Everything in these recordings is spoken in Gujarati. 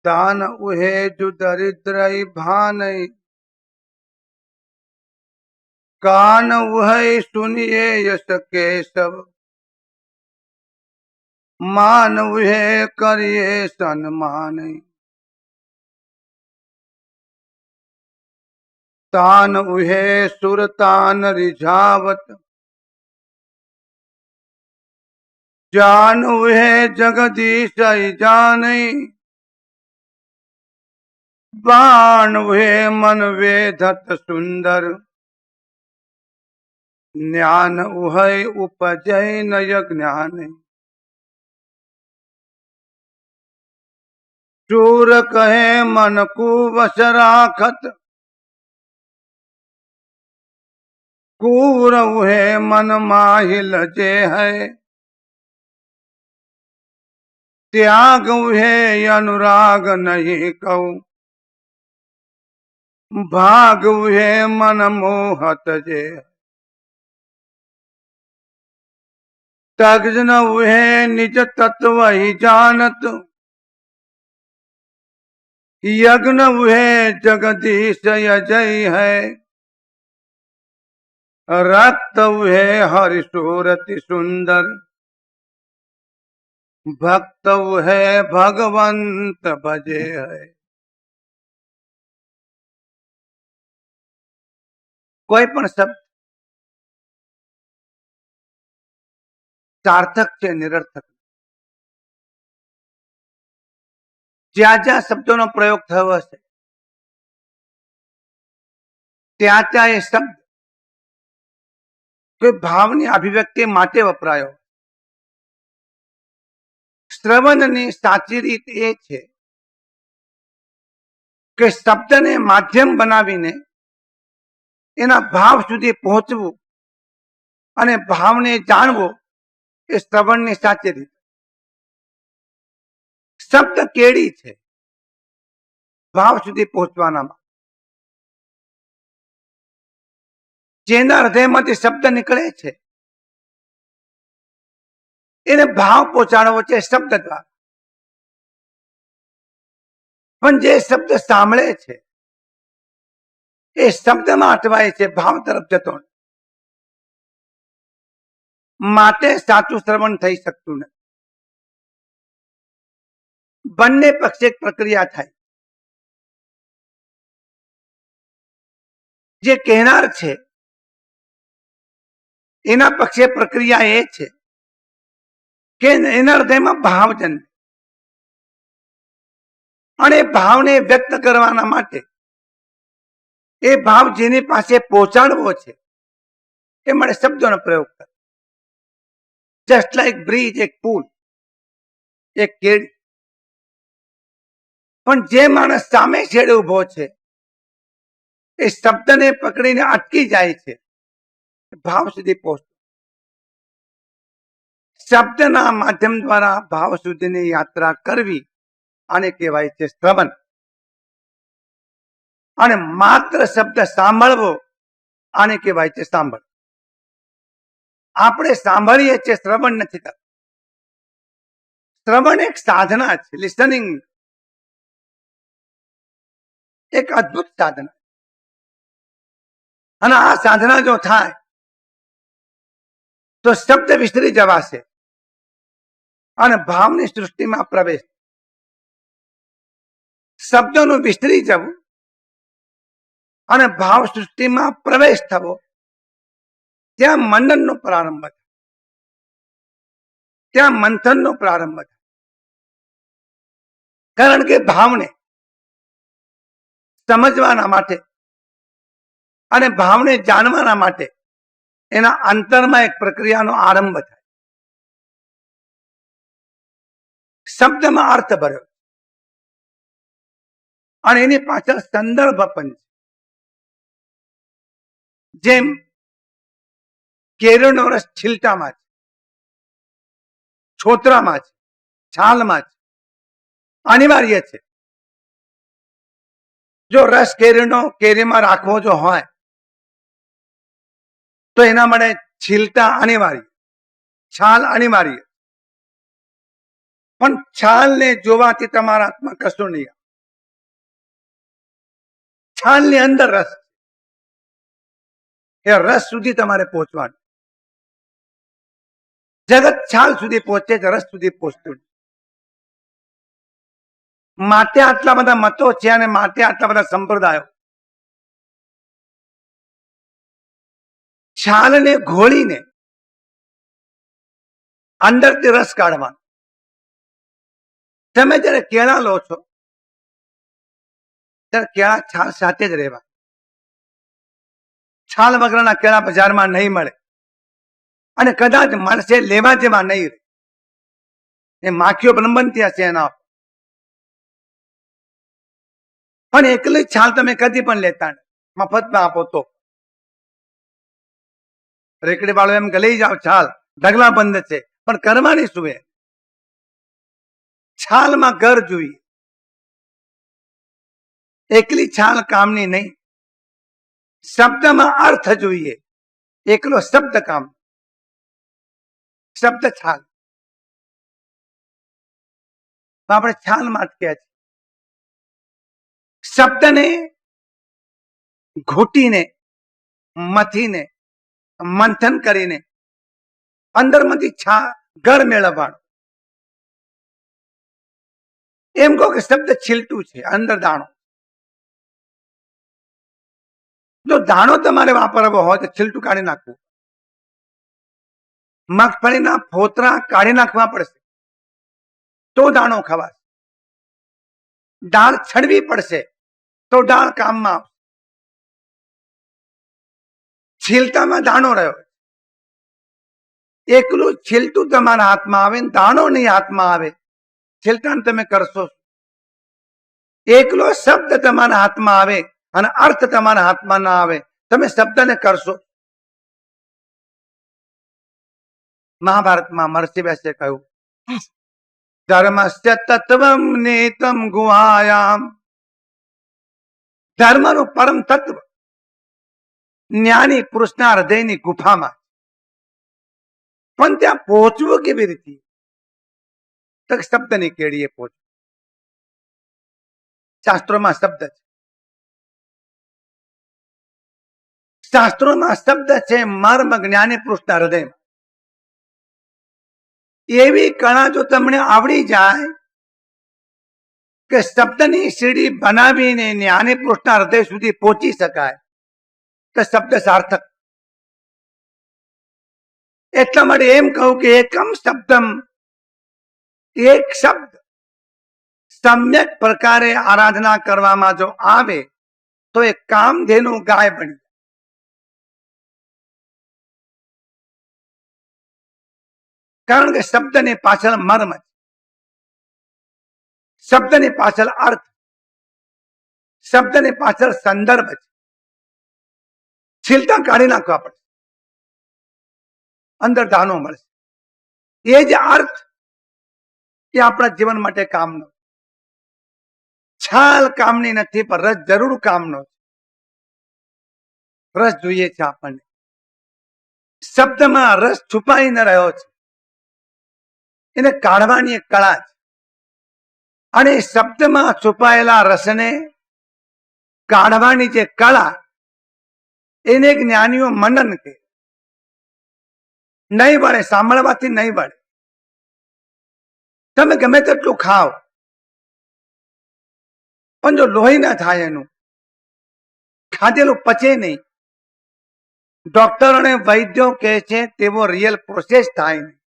दान उहे जो दरिद्रई भानई, कान उहे सुनिए यश केशव, मान उहे करिए सन्मान। तान उहे सुरतान रिझावत, जान उहे जगदीश जानै। बाण उहे मन वेधत सुंदर, ज्ञान उहे उपजय नय ज्ञान। चूर कहे मन को वश राखत, कूर उहे मन माहिल जे है। त्याग उहे अनुराग नहीं कहूं, भाग उहे मन मोहत जे। तग्न उहे निज तत्व ही जानत, यज्ञ उहे जगदीश अजय है। रक्त उहे हरि सूरति सुंदर, भक्त उहे भगवंत भजे है। कोई पण शब्द सार्थक છે નિરર્થક। જ્યાં જ્યાં શબ્દોનો પ્રયોગ થયો હશે ત્યાં ત્યાં એ શબ્દ કોઈ ભાવની અભિવ્યક્તિ માટે વપરાયો। શ્રવણની સાચી રીત એ છે કે શબ્દને માધ્યમ બનાવીને એના ભાવ સુધી પહોંચવું અને ભાવને જાણવો એ શ્રવણની સાચી રીત। શબ્દ કેડી છે ભાવ સુધી પહોંચવાનામાં। જેના હૃદયમાંથી શબ્દ નીકળે છે એને ભાવ પહોંચાડવો છે શબ્દ દ્વારા। પણ જે શબ્દ સાંભળે છે એ શબ્દમાં અટવાય છે, ભાવ તરફ જતો નથી। માટે સાચું શ્રવણ થઈ શકતું નથી। બંને પક્ષે એક પ્રક્રિયા થાય। જે કહેનાર છે એના પક્ષે પ્રક્રિયા એ છે કે એના હૃદયમાં ભાવ જન્મે અને ભાવને વ્યક્ત કરવાના માટે એ ભાવ જેની પાસે પહોંચાડવો છે એ માટે શબ્દોનો પ્રયોગ કરે। જસ્ટ લાઈક બ્રિજ, એક પુલ, એક કેડી। પણ જે માણસ સામે છેડે ઉભો છે એ શબ્દને પકડીને અટકી જાય છે, ભાવ સુધી પહોંચતો। શબ્દના માધ્યમ દ્વારા ભાવ સુધીની યાત્રા કરવી આને કહેવાય છે શ્રવણ। અને માત્ર શબ્દ સાંભળવો આને કહેવાય છે સાંભળ। આપણે સાંભળીએ છીએ, શ્રવણ નથી કરતા। શ્રવણ એક સાધના છે, લિસનિંગ એક અદ્ભુત સાધના। અને આ સાધના જો થાય તો શબ્દ વિસરી જવાશે અને ભાવની સૃષ્ટિમાં પ્રવેશ। શબ્દોનું વિસરી જવું અને ભાવ સૃષ્ટિમાં પ્રવેશ થવો, ત્યાં મંડનનો પ્રારંભ થાય, ત્યાં મંથનનો પ્રારંભ થાય। કારણ કે ભાવને સમજવાના માટે અને ભાવને જાણવાના માટે એના અંતરમાં એક પ્રક્રિયાનો આરંભ થાય। શબ્દમાં અર્થ ભર્યો અને એની પાછળ સંદર્ભ પણ છે। જેમ કેરીનો રસ છીલટામાં છે, છોતરામાં છે, છાલમાં છે, અનિવાર્ય છે। જો રસ કેરીનો કેરીમાં રાખવો જો હોય તો એના માટે છીલટા અનિવાર્ય, છાલ અનિવાર્ય। પણ છાલને જોવાથી તમારા હાથમાં કશું નહીં. છાલની અંદર રસ, એ રસ સુધી તમારે પહોંચવાનું. જગત છાલ સુધી પહોંચે છે, રસ સુધી પહોંચતું. માટે આટલા બધા મતો છે અને માટે આટલા બધા સંપ્રદાયો. છાલને ઘોળીને અંદરથી રસ કાઢવાનો. તમે જયારે કેળા લો છો ત્યારે કેળા છાલ સાથે જ રહેવા. છાલ વગરના કેળા બજારમાં નહીં મળે, અને કદાચ મળશે લેવા જેવા નહીં રહે. એ માખીઓ બ્રહ્મંતી હશે એના. પણ એકલી છાલ તમે કદી પણ લેતા નહીં, મફતમાં આપો તો. રેકડી વાળો એમ કે લઈ જાઓ છાલ, ઢગલા બંધ છે, પણ કરવાની શું? છાલમાં ઘર જોઈએ. એકલી છાલ કામની નહીં, શબ્દમાં અર્થ જોઈએ. એકલો શબ્દ કામ, શબ્દ છાલ. આપણે છાલમાં અટક્યા છીએ. શબ્દને ઘૂંટીને, મથીને, મંથન કરીને અંદરમાંથી ઘર મેળવવાનું. એમ કહો કે શબ્દ છીલટું છે, અંદર દાણો. જો દાણો તમારે વાપરવો હોય તો છીલટું કાઢી નાખવું. મગફળીના ફોતરા કાઢી નાખવા પડશે તો દાણો ખવાશે. દાળ છડવી પડશે તો દાળ કામમાં આવશે. છીલતામાં દાણો રહ્યો. એકલું છીલતું તમારા હાથમાં આવે, દાણો નહીં હાથમાં આવે. છીલતાને તમે કરશો. એકલો શબ્દ તમારા હાથમાં આવે અને અર્થ તમારા હાથમાં ના આવે, તમે શબ્દને કરશો. મહાભારતમાં મહર્ષિ વ્યાસે કહ્યું, ધર્મસ્ય તત્વમ નેતમ ગુહાયામ. ધર્મનું પરમ તત્વ જ્ઞાની પુરુષના હૃદયની ગુફામાં. પણ ત્યાં પહોંચવું કેવી રીતે? તો શબ્દની કેડીએ પહોંચવું. શાસ્ત્રોમાં શબ્દ છે, શાસ્ત્રોમાં શબ્દ છે. મર્મ જ્ઞાની પુરુષના હૃદયમાં. એવી કળા જો તમને આવડી જાય કે શબ્દની સીડી બનાવીને જ્ઞાની પુરુષના હૃદય સુધી પહોંચી શકાય, તો શબ્દ સાર્થક. એટલા માટે એમ કહું કે એકમ શબ્દમ, એક શબ્દ સમ્યક પ્રકારે આરાધના કરવામાં જો આવે તો એ કામધેનુ ગાય બની. કારણ કે શબ્દની પાછળ મર્મ છે, શબ્દની પાછળ અર્થ, શબ્દની પાછળ સંદર્ભ છે. છીલતા કાઢી નાખવા પડશે, અંદર દાનો મળશે. એ જ અર્થ એ આપણા જીવન માટે કામનો. છાલ કામની નથી, પણ રસ જરૂર કામનો છે. રસ જોઈએ છે આપણને. શબ્દમાં રસ છુપાઈ ન રહ્યો છે, એને કાઢવાની એક કળા છે. અને શબ્દમાં છુપાયેલા રસને કાઢવાની જે કળા, એને જ્ઞાનીઓ મનન કે. નહીં વળે, સાંભળવાથી નહીં વળે. તમે ગમે તેટલું ખાઓ, પણ જો લોહી ના થાય, એનું ખાધેલું પચે નહીં. ડોક્ટર અને વૈદ્યો કહે છે તેવો રિયલ પ્રોસેસ થાય નહીં.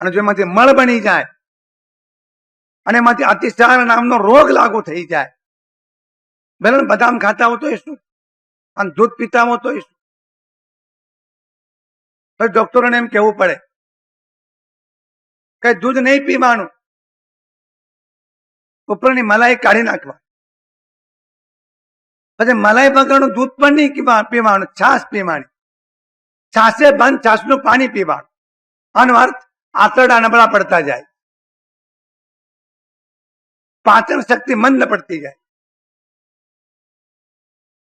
અને જો એમાંથી મળ બની જાય અને એમાંથી અતિસાર નામનો રોગ લાગુ થઈ જાય. બરાબર, બદામ ખાતા હો તો એ શું, અને દૂધ પીતા હો તો એ શું? ડોક્ટરોને એમ કહેવું પડે કે દૂધ નહીં પીવાનું, ઉપરની મલાઈ કાઢી નાખવા. પછી મલાઈ વગરનું દૂધ પણ નહીં પીવાનું, છાશ પીવાની. છાશે બંધ, છાશનું પાણી પીવાનું. આનો અર્થ આંતરડા નબળા પડતા જાય, પાચન શક્તિ મંદ પડતી જાય.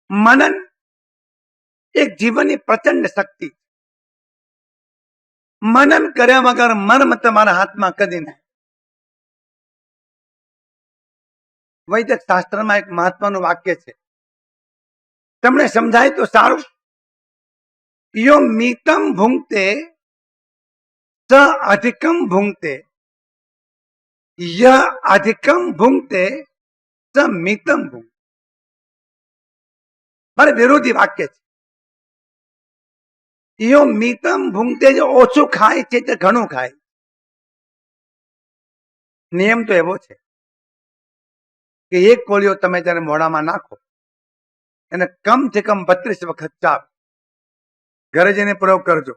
મનન એક જીવનની પ્રચંડ શક્તિ. મનન કર્યા વગર મર્મ તમારા હાથમાં કદી નહીં. વૈદિક શાસ્ત્રમાં એક મહત્વનું વાક્ય છે, તમને સમજાય તો સારું. યો મીતમ ભૂંગતે સ અધિકમ ભૂંગતે, ય અધિકમ ભૂંગતે સ મિતમ ભૂંગતે. મારે વિરોધી વાક્ય છે. યો મિતમ ભૂંગતે, જે ઓછું ખાય છે તે ઘણું ખાય. નિયમ તો એવો છે કે એક કોળિયો તમે જયારે મોઢામાં નાખો એને કમથી કમ 32 વખત ચાવ. ઘરે જઈને પ્રયોગ કરજો.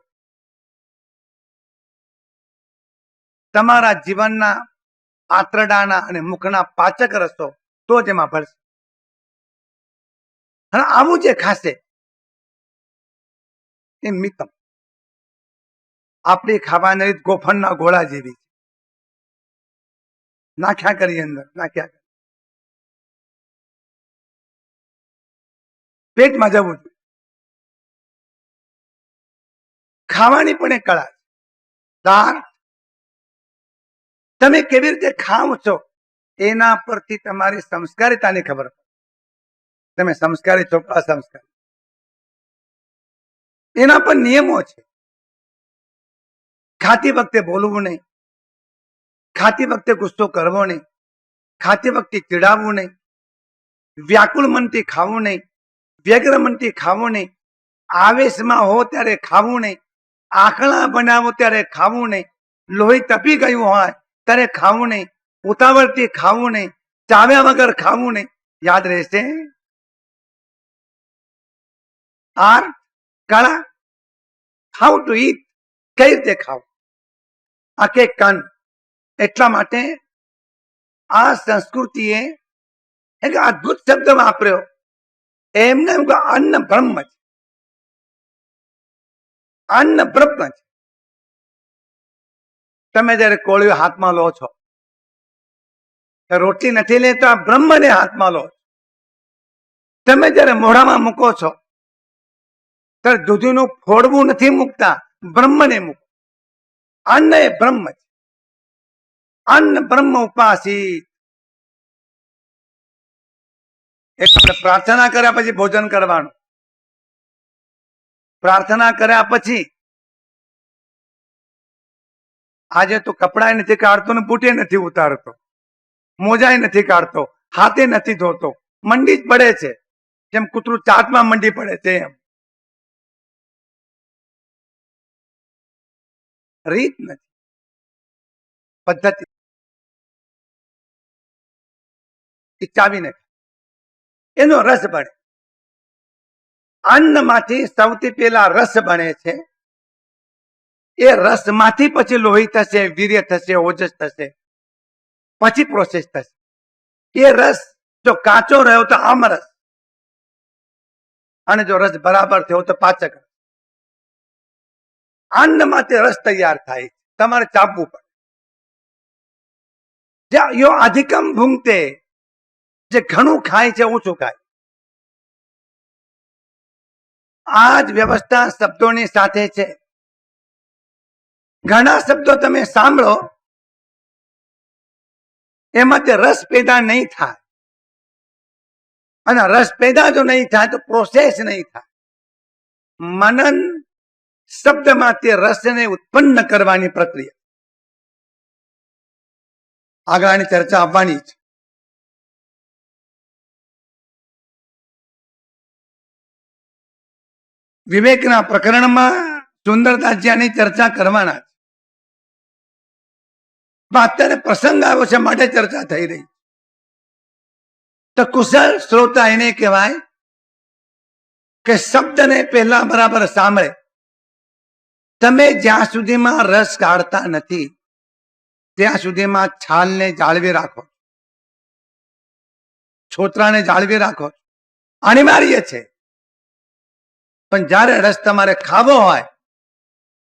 તમારા જીવનના આંતરડાના અને મુખના પાચક રસો તો જ એમાં ભરશે. અને આવું જે ખાશે એ મિતમ. આપણી ખાવાની રીત ગોફણના ગોળા જેવી છે. નાખ્યા કરી અંદર, નાખ્યા કરી પેટમાં જવું જોઈએ. ખાવાની પણ એક કળા છે. દાળ તમે કેવી રીતે ખાઓ છો એના પરથી તમારી સંસ્કારિતાની ખબર પડે. તમે સંસ્કારી છો કે અસંસ્કારી, એના પર નિયમો છે. ખાતી વખતે બોલવું નહીં, ખાતી વખતે ગુસ્સો કરવો નહીં, ખાતી વખતે ચીડાવવું નહીં, વ્યાકુળ મનથી ખાવું નહીં, વ્યગ્ર મનથી ખાવું નહીં, આવેશમાં હો ત્યારે ખાવું નહીં, આંખણા બનાવો ત્યારે ખાવું નહીં, લોહી તપી ગયું હોય ત્યારે ખાવું નહીં, ઉતાવળથી ખાવું નહીં, ચાવ્યા વગર ખાવું નહીં. યાદ રહેશે. આર કળા, હાઉ ટુ ઈટ, કઈ રીતે ખાવું, આખે કાન. એટલા માટે આ સંસ્કૃતિએ એક અદભુત શબ્દ વાપર્યો. એમને અન્ન બ્રહ્મ છે. અન્ન બ્રહ્મ છે. તમે જયારે કોળિયો હાથમાં લો છો, રોટલી નથી લેતા, બ્રહ્મને હાથમાં લો છો. તમે જયારે મોઢામાં મૂકો છો ત્યારે દૂધીનું ફોડવું નથી મૂકતા, બ્રહ્મને મૂકો. અન્ન એ બ્રહ્મ છે. અન્ન બ્રહ્મ ઉપાસી. એટલે પ્રાર્થના કર્યા પછી ભોજન કરવાનું. પ્રાર્થના કર્યા પછી આજે તો કપડાય નથી કાઢતો ને બૂટે નથી ઉતારતો, મોજાય નથી કાઢતો, હાથે નથી ધોતો, મંડી જ પડે છે. જેમ કૂતરું ચાટમાં મંડી પડે છે એમ. રીત નથી, પદ્ધતિ. ચાવીને એનો રસ બને. અન્નમાંથી સૌથી પહેલા રસ બને છે. એ રસમાંથી પછી લોહી થશે, વીર્ય થશે, ઓજસ થશે, પછી પ્રોસેસ થશે. એ રસ જો કાચો રહ્યો તો આમરસ, અને જો રસ બરાબર થયો તો પાચક. અન્નમાંથી રસ તૈયાર થાય, તમારે ચાપવું પડે. યો અધિકમ ભૂંગતે, જે ઘણું ખાય છે ઓછું ખાય. આ જ વ્યવસ્થા શબ્દોની સાથે છે. ઘણા શબ્દો તમે સાંભળો એમાંથી રસ પેદા નહીં થાય, અને રસ પેદા જો નહીં થાય તો પ્રોસેસ નહીં થાય. મનન શબ્દમાંથી રસને ઉત્પન્ન કરવાની પ્રક્રિયા. આગળની ચર્ચા આવવાની છે. વિવેકના પ્રકરણમાં સુંદરદાસજીની ચર્ચા કરવાના છે. અત્યારે પ્રસંગ આવ્યો છે માટે ચર્ચા થઈ રહી. તો કુશળ શ્રોતા એને કહેવાય કે શબ્દને પહેલા બરાબર સાંભળે. તમે જ્યાં સુધીમાં રસ કાઢતા નથી ત્યાં સુધીમાં છાલને જાળવી રાખો, છોતરાને જાળવી રાખો, અનિવાર્ય છે. પણ જ્યારે રસ તમારે ખાવો હોય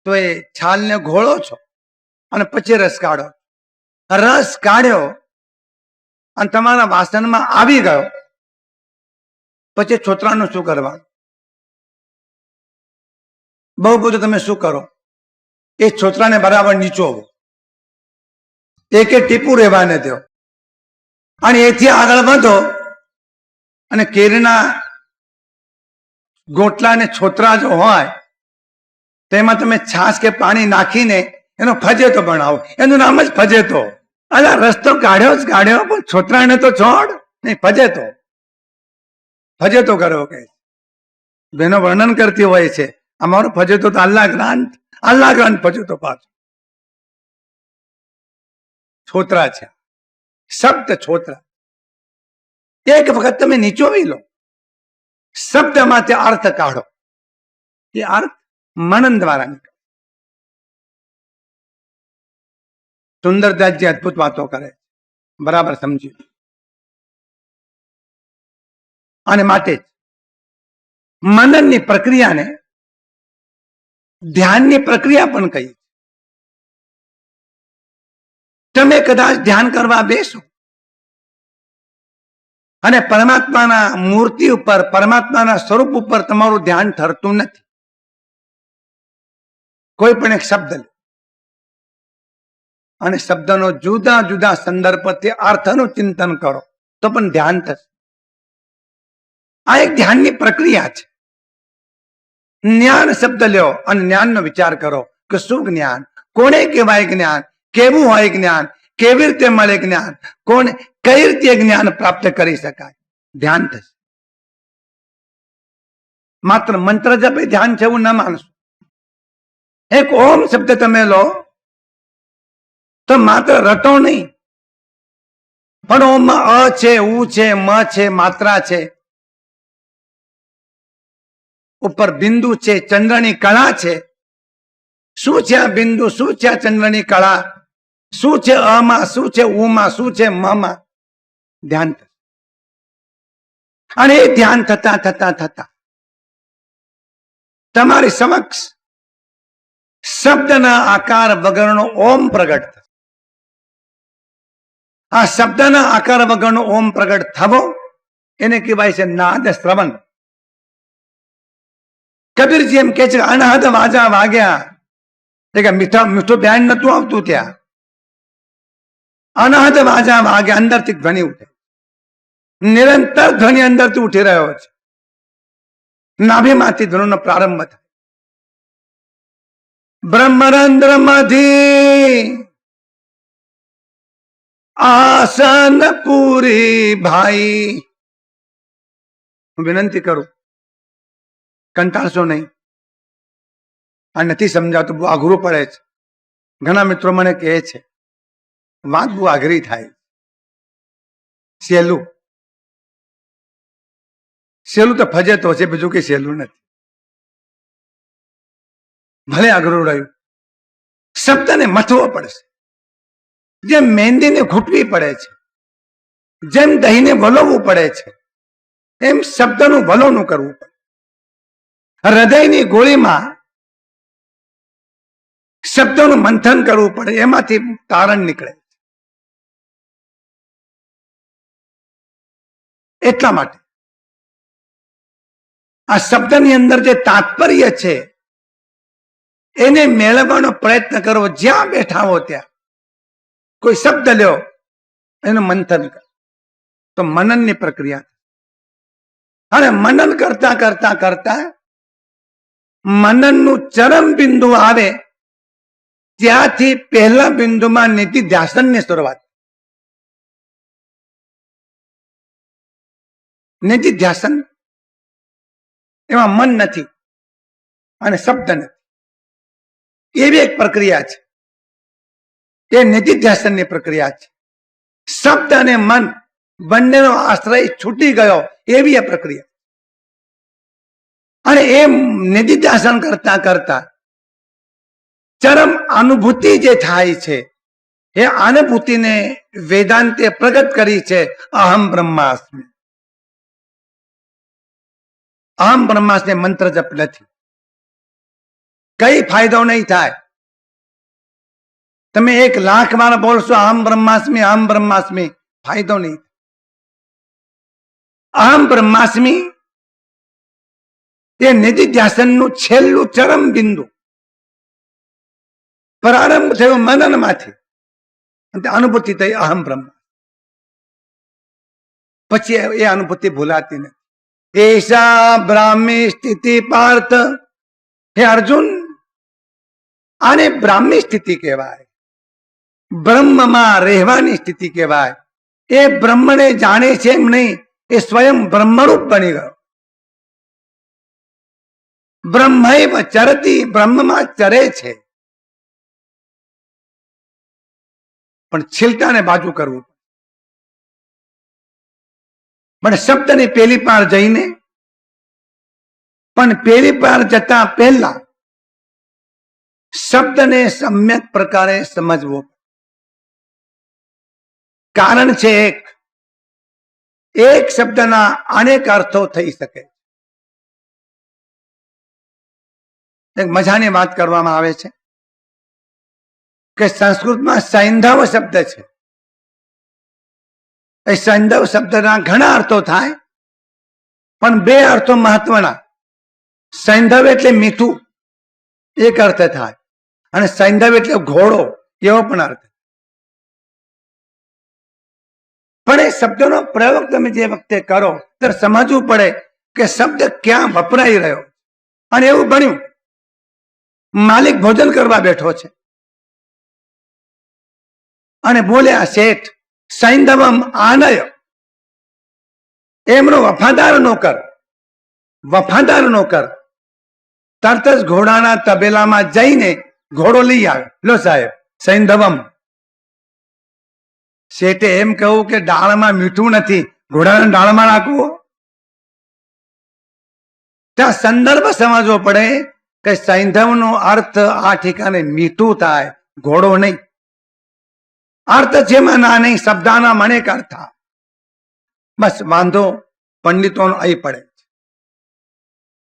તો એ છાલને ઘોળો છો અને પછી રસ કાઢો. રસ કાઢ્યો અને તમારા વાસણમાં આવી ગયો પછી છોતરાનું શું કરવાનું? બહુ બધું તમે શું કરો? એ છોતરાને બરાબર નીચોવો, એકે ટીપું રહેવા ન દો, અને એથી આગળ વધો અને કેરીના ગોટલા ને છોતરા જો હોય તેમાં તમે છાશ કે પાણી નાખીને એનો ફજેતો બનાવો. એનું નામ જ ફજેતો. અલા રસ્તો કાઢ્યો જ કાઢ્યો, પણ છોતરાને તો છોડ નહીં. ફજેતો કરો કે બેનો વર્ણન કરતી હોય છે, અમારો ફજેતો તો અલ્લાહ ગ્રાન્ટ ફજેતો પાછો છોતરા છે. શબ્દ છોતરા એક વખત તમે નીચોવી લો, શબ્દમાંથી અર્થ કાઢો, એ અર્થ મનન દ્વારા નીકળે. સુંદરદાસજી અદભુત વાતો કરે, બરાબર સમજી. અને માટે જ મનનની પ્રક્રિયાને ધ્યાનની પ્રક્રિયા પણ કહી. તમે કદાચ ધ્યાન કરવા બેસો અને પરમાત્માના મૂર્તિ ઉપર, પરમાત્માના સ્વરૂપ ઉપર તમારું ધ્યાન ઠરતું નથી. કોઈ પણ એક શબ્દ લો અને શબ્દનો જુદા જુદા સંદર્ભથી અર્થનું ચિંતન કરો તો પણ ધ્યાન થશે. આ એક ધ્યાનની પ્રક્રિયા છે. જ્ઞાન શબ્દ લ્યો અને જ્ઞાનનો વિચાર કરો કે શું જ્ઞાન, કોને કહેવાય જ્ઞાન, કેવું હોય જ્ઞાન, કેવી રીતે મળે જ્ઞાન, કોને કઈ રીતે જ્ઞાન પ્રાપ્ત કરી શકાય. ધ્યાન થશે. માત્ર મંત્ર જપે ધ્યાન છે એવું ન માનશો. એક ઓમ શબ્દ તમે લો તો માત્ર રટો નહીં, પણ ઓમમાં અ છે, ઉ છે, મ છે, માત્રા છે, ઉપર બિંદુ છે, ચંદ્રની કળા છે. શું છે આ બિંદુ, શું છે આ ચંદ્રની કળા, શું છે અમાં, શું છે ઉમાં, શું છે મમાં. ધ્યાન થશે. અને એ ધ્યાન થતા થતા થતા તમારી સમક્ષ શબ્દના આકાર વગરનો ઓમ પ્રગટ થશે. આ શબ્દના આકાર વગરનો ઓમ પ્રગટ થવો એને કહેવાય છે નાદ શ્રવણ. કબીરજી એમ કે છે અનહદ વાજા વાગ્યા, મીઠું બેન નતું આવતું ત્યાં. અનહદ વાજા વાગ્યા, અંદરથી ધ્વનિ ઉઠે, નિરંતર ધ્વનિ અંદરથી ઉઠી રહ્યો છે. નાભીમાંથી ધ્વનિનો પ્રારંભ થાય. બ્રહ્મરંધ્ર માંથી આસન પૂરી ભાઈ. હું વિનંતી કરું, કંટાળશો નહીં. આ નથી સમજાતું, બહુ અઘરું પડે છે. ઘણા મિત્રો મને કહે છે વાત બહુ અઘરી થાય. સહેલું તો ફજેતો છે, બીજું કઈ સહેલું નથી. ભલે અઘરું રહ્યું, શબ્દને મથવો પડશે. જેમ મહેંદીને ઘૂંટવી પડે છે, જેમ દહીંને વલોવવું પડે છે, એમ શબ્દનું વલોવનું કરવું પડે. હૃદયની ગોળીમાં શબ્દોનું મંથન કરવું પડે, એમાંથી તારણ નીકળે. એટલા માટે આ શબ્દની અંદર જે તાત્પર્ય છે એને મેળવવાનો પ્રયત્ન કરો. જ્યાં બેઠા હો ત્યાં કોઈ શબ્દ લ્યો, એનું મંથન કરો તો મનનની પ્રક્રિયા. અને મનન કરતા કરતા કરતા મનનનું ચરમ બિંદુ આવે, ત્યાંથી પહેલા બિંદુમાં નીતિ ધ્યાસનની શરૂઆત. નીતિ ધ્યાસન એમાં મન નથી અને શબ્દ નથી, એવી એક પ્રક્રિયા છે. એ નીતિ ધ્યાસનની પ્રક્રિયા છે. શબ્દ અને મન બંનેનો આશ્રય છૂટી ગયો એવી એ પ્રક્રિયા. અને એ નીતિ ધ્યાસન કરતા કરતા ચરમ અનુભૂતિ જે થાય છે, એ અનુભૂતિને વેદાંતે પ્રગટ કરી છે અહમ બ્રહ્માસ્મિ. અહમ બ્રહ્માસ્મિ મંત્ર જપ નથી, કઈ ફાયદો નહીં થાય. તમે 1,00,000 વાર બોલશો અહમ બ્રહ્માસ્મિ, ફાયદો નહીં. અહમ બ્રહ્માસ્મિ એ નિધિ ધ્યાસનનું છેલ્લું ચરમ બિંદુ. પ્રારંભ થયો મનનમાંથી, અનુભૂતિ થઈ અહમ બ્રહ્મ. પછી એ અનુભૂતિ ભૂલાતી નથી. એશા બ્રાહ્મી સ્થિતિ પાર્થ. હે અર્જુન, આને બ્રાહ્મી સ્થિતિ કહેવાય, બ્રહ્મમાં રહેવાની સ્થિતિ કહેવાય. એ બ્રહ્મને જાણે છે એમ નહીં, એ સ્વયં બ્રહ્મરૂપ બની ગયો. બ્રહ્મૈવ ચરતી, બ્રહ્મમાં ચરે છે. પણ છિલટાને બાજુ કરવું પણ શબ્દની પેલી પાર જઈને, પણ પેલી પાર જતા પહેલા શબ્દને સમ્યક પ્રકારે સમજવો. કારણ છે એક શબ્દના અનેક અર્થો થઈ શકે. એક મજાની વાત કરવામાં આવે છે કે સંસ્કૃતમાં સૈંધવ શબ્દ છે. એ સૈંધવ શબ્દના ઘણા અર્થો થાય, પણ બે અર્થો મહત્વના. સૈંધવ એટલે મીઠું, એક અર્થ થાય, અને સૈંધવ એટલે ઘોડો, એવો પણ અર્થ. પણ એ શબ્દનો પ્રયોગ તમે જે વખતે કરો ત્યારે સમજવું પડે કે શબ્દ ક્યાં વપરાઈ રહ્યો. અને એવું બન્યું, માલિક ભોજન કરવા બેઠો છે અને બોલ્યા, શેઠ સૈંધવમ આનય. એમનો વફાદાર નોકર તરત જ ઘોડાના તબેલામાં જઈને ઘોડો લઈ આવ્યો. લો સાહેબ સૈંધવમ. શેઠે એમ કહ્યું કે ડાળમાં મીઠું નથી, ઘોડાના ડાળમાં નાખવું. ત્યાં સંદર્ભ સમજવો પડે કે સૈંધવનો અર્થ આ ઠેકાને મીઠું થાય, ઘોડો નહીં. અર્થ જેમાં ના નહીં, શબ્દાના અનેક અર્થ. બસ વાંધો પંડિતોનો અહીં પડે છે.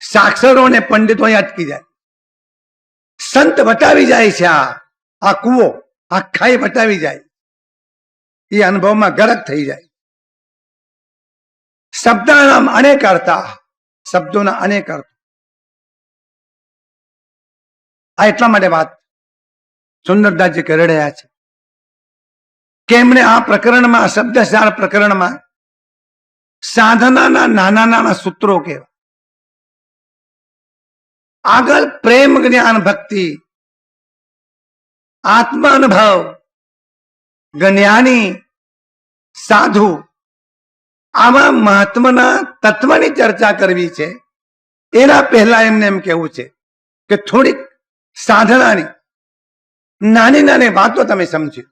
સાક્ષરોને પંડિતો અહીં અટકી જાય. સંત વટાવી જાય છે. આ કૂવો, આ ખાઈ વટાવી જાય, એ અનુભવમાં ગરક થઈ જાય. શબ્દના અનેક અર્થ, શબ્દોના અનેક અર્થ. આ એટલા માટે વાત સુંદરદાસજી કરી રહ્યા છે કે એમણે આ પ્રકરણમાં, શબ્દસાર પ્રકરણમાં સાધનાના નાના નાના સૂત્રો કહેવા. આગળ પ્રેમ, જ્ઞાન, ભક્તિ, આત્મ અનુભવ, જ્ઞાની, સાધુ, આવા મહત્વના તત્વની ચર્ચા કરવી છે. એના પહેલા એમને એમ કેવું છે કે થોડીક સાધનાની નાની નાની વાતો તમે સમજો.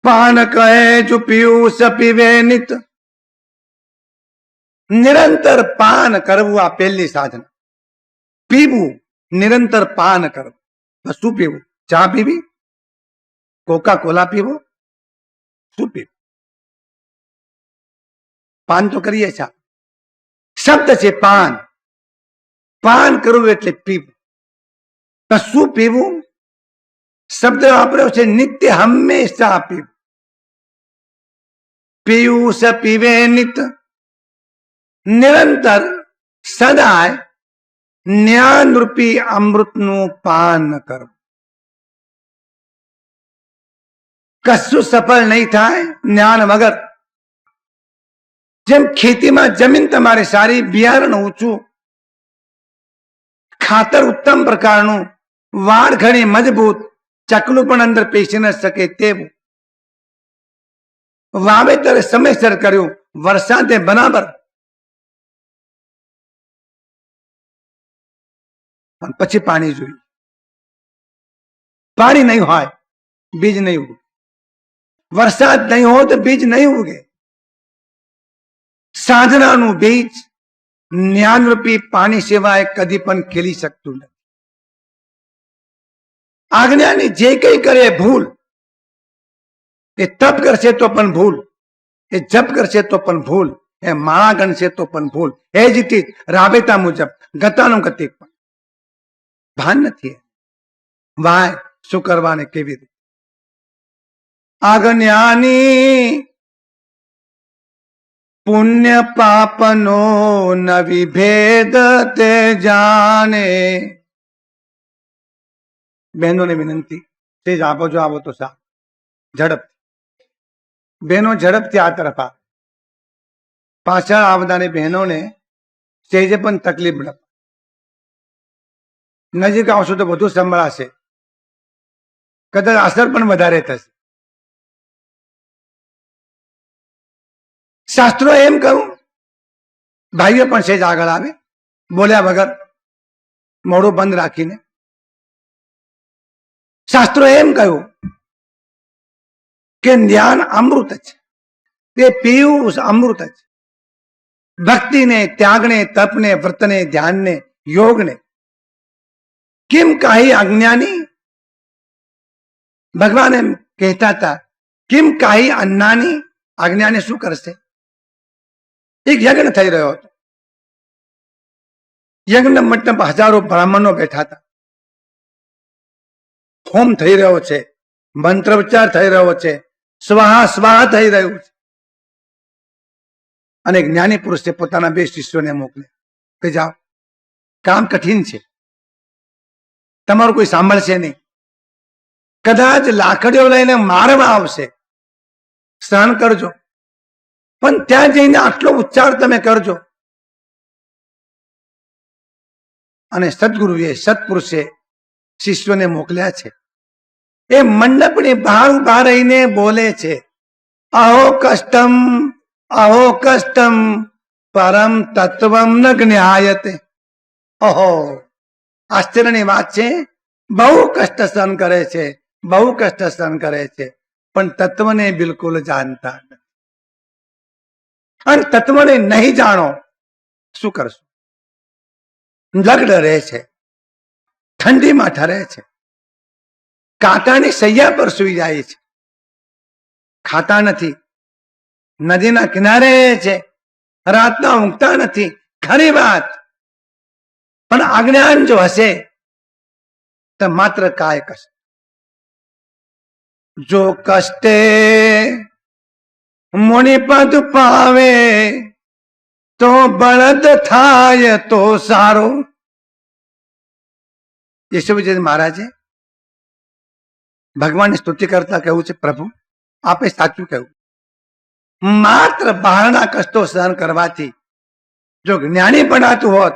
પાન કહે જો પિયુષ પીવે નિત. નિરંતર પાન કરવું, આ પહેલી સાધના. પીવું, નિરંતર પાન કરવું. શું પીવું? ચા પીવી, કોકા કોલા પીવો, શું પીવું? પાન તો કરીએ છીએ. શબ્દ છે પાન. પાન કરવું એટલે પીવું. શું પીવું? શબ્દ વાપર્યો છે નિત્ય, હંમેશા પીવું. પિયુષ પીવે નિત, નિરંતર સદાય જ્ઞાન રૂપી અમૃતનું પાન કરવું. કશું સફળ નહીં થાય જ્ઞાન વગર. જેમ ખેતીમાં જમીન તમારે સારી, બિયારણ ઊંચું, ખાતર ઉત્તમ પ્રકારનું, વાડ ઘણી મજબૂત, ચકલું પણ અંદર પેશી ન શકે તેવું. વાવેતર સમયસર કર્યું, વરસાદે બરાબર, પણ પછી પાણી જોઈએ. પાણી નહીં હોય, બીજ નહીં ઉગે. વરસાદ નહીં હોય તો બીજ નહીં ઉગે. સાધનાનું બીજ જ્ઞાનરૂપી પાણી સિવાય કદી પણ ખીલી શકતું નથી. આજ્ઞાની જે કઈ કરે ભૂલ, એ તપ કરશે તો પણ ભૂલ, એ જપ કરશે તો પણ ભૂલ, એ માળા ગણશે તો પણ ભૂલ. એ જ રીતે રાબેતા મુજબ ગતાનું ગતિક પણ ભાન નથી. વાય શું કરવાને કેવી રીતે? આજ્ઞાની પુણ્ય પાપનો ન વિભેદ તે જાણે, બહેનોને વિનંતી, તેજ આપો જો આવો તો સાહેબ ઝડપથી. બહેનો ઝડપથી આ તરફ આ. પાછળ આવનારી બહેનોને સ્ટેજે પણ તકલીફ ન. નજીક આવશો તો વધુ સંભળાશે, કદાચ અસર પણ વધારે થશે. શાસ્ત્રો એમ કહું, ભાઈઓ પણ સેજ આગળ આવે બોલ્યા વગર, મોઢું બંધ રાખીને. શાસ્ત્રો એમ કહ્યું કે જ્ઞાન અમૃત છે, તે પીવું અમૃત છે. ભક્તિને, ત્યાગને, તપને, વ્રતને, ધ્યાનને, યોગને કેમ કાહી અજ્ઞાની. ભગવાન એમ કહેતા હતા, કેમ કાહી અજ્ઞાની. અજ્ઞાની શું કરશે? એક યજ્ઞ થઈ રહ્યો હતો. યજ્ઞ મંડપ હજારો બ્રાહ્મણો બેઠા હતા. હોમ થઈ રહ્યો છે, મંત્રોચ્ચાર થઈ રહ્યો છે, સ્વાહા સ્વાહા થઈ રહ્યું છે. અને જ્ઞાની પુરુષે પોતાના 2 શિષ્યોને મોકલે કે જાઓ, કામ કઠિન છે, તમારું કોઈ સાંભળશે નહીં, કદાચ લાકડીઓ લઈને મારવા આવશે, સહન કરજો, પણ ત્યાં જઈને આટલો ઉચ્ચાર તમે કરજો. અને સદગુરુએ, સત્પુરુષે શિષ્યોને મોકલ્યા છે. એ મંડપની બહાર ઉભા રહીને બોલે છે, અહો કષ્ટમ, અહો કષ્ટમ, પરમ તત્વમ ન જ્ઞાયતે. ઓહો, આશ્ચર્યની વાત છે. બહુ કષ્ટ સહન કરે છે, બહુ કષ્ટ સહન કરે છે, પણ તત્વને બિલકુલ જાણતા નથી. અને તત્વને નહીં જાણો શું કરશો? લગ્ન રહે છે, ઠંડીમાં ઠરે છે, કાંટાની સૈયા પર સુઈ જાય છે, ખાતા નથી, નદીના કિનારે છે, રાતના ઊંઘતા નથી. ખરી વાત, પણ અજ્ઞાન જો હશે તો માત્ર કાય કષ્ટ. જો કષ્ટે મુનિપદ પાવે, તો બળદ થાય તો સારો. યશુજી મહારાજે ભગવાનની સ્તુતિ કરતા કહ્યું છે, પ્રભુ આપે સાચું કહ્યું. માત્ર બહારના કષ્ટો સહન કરવાથી જો જ્ઞાની બનાતું હોત,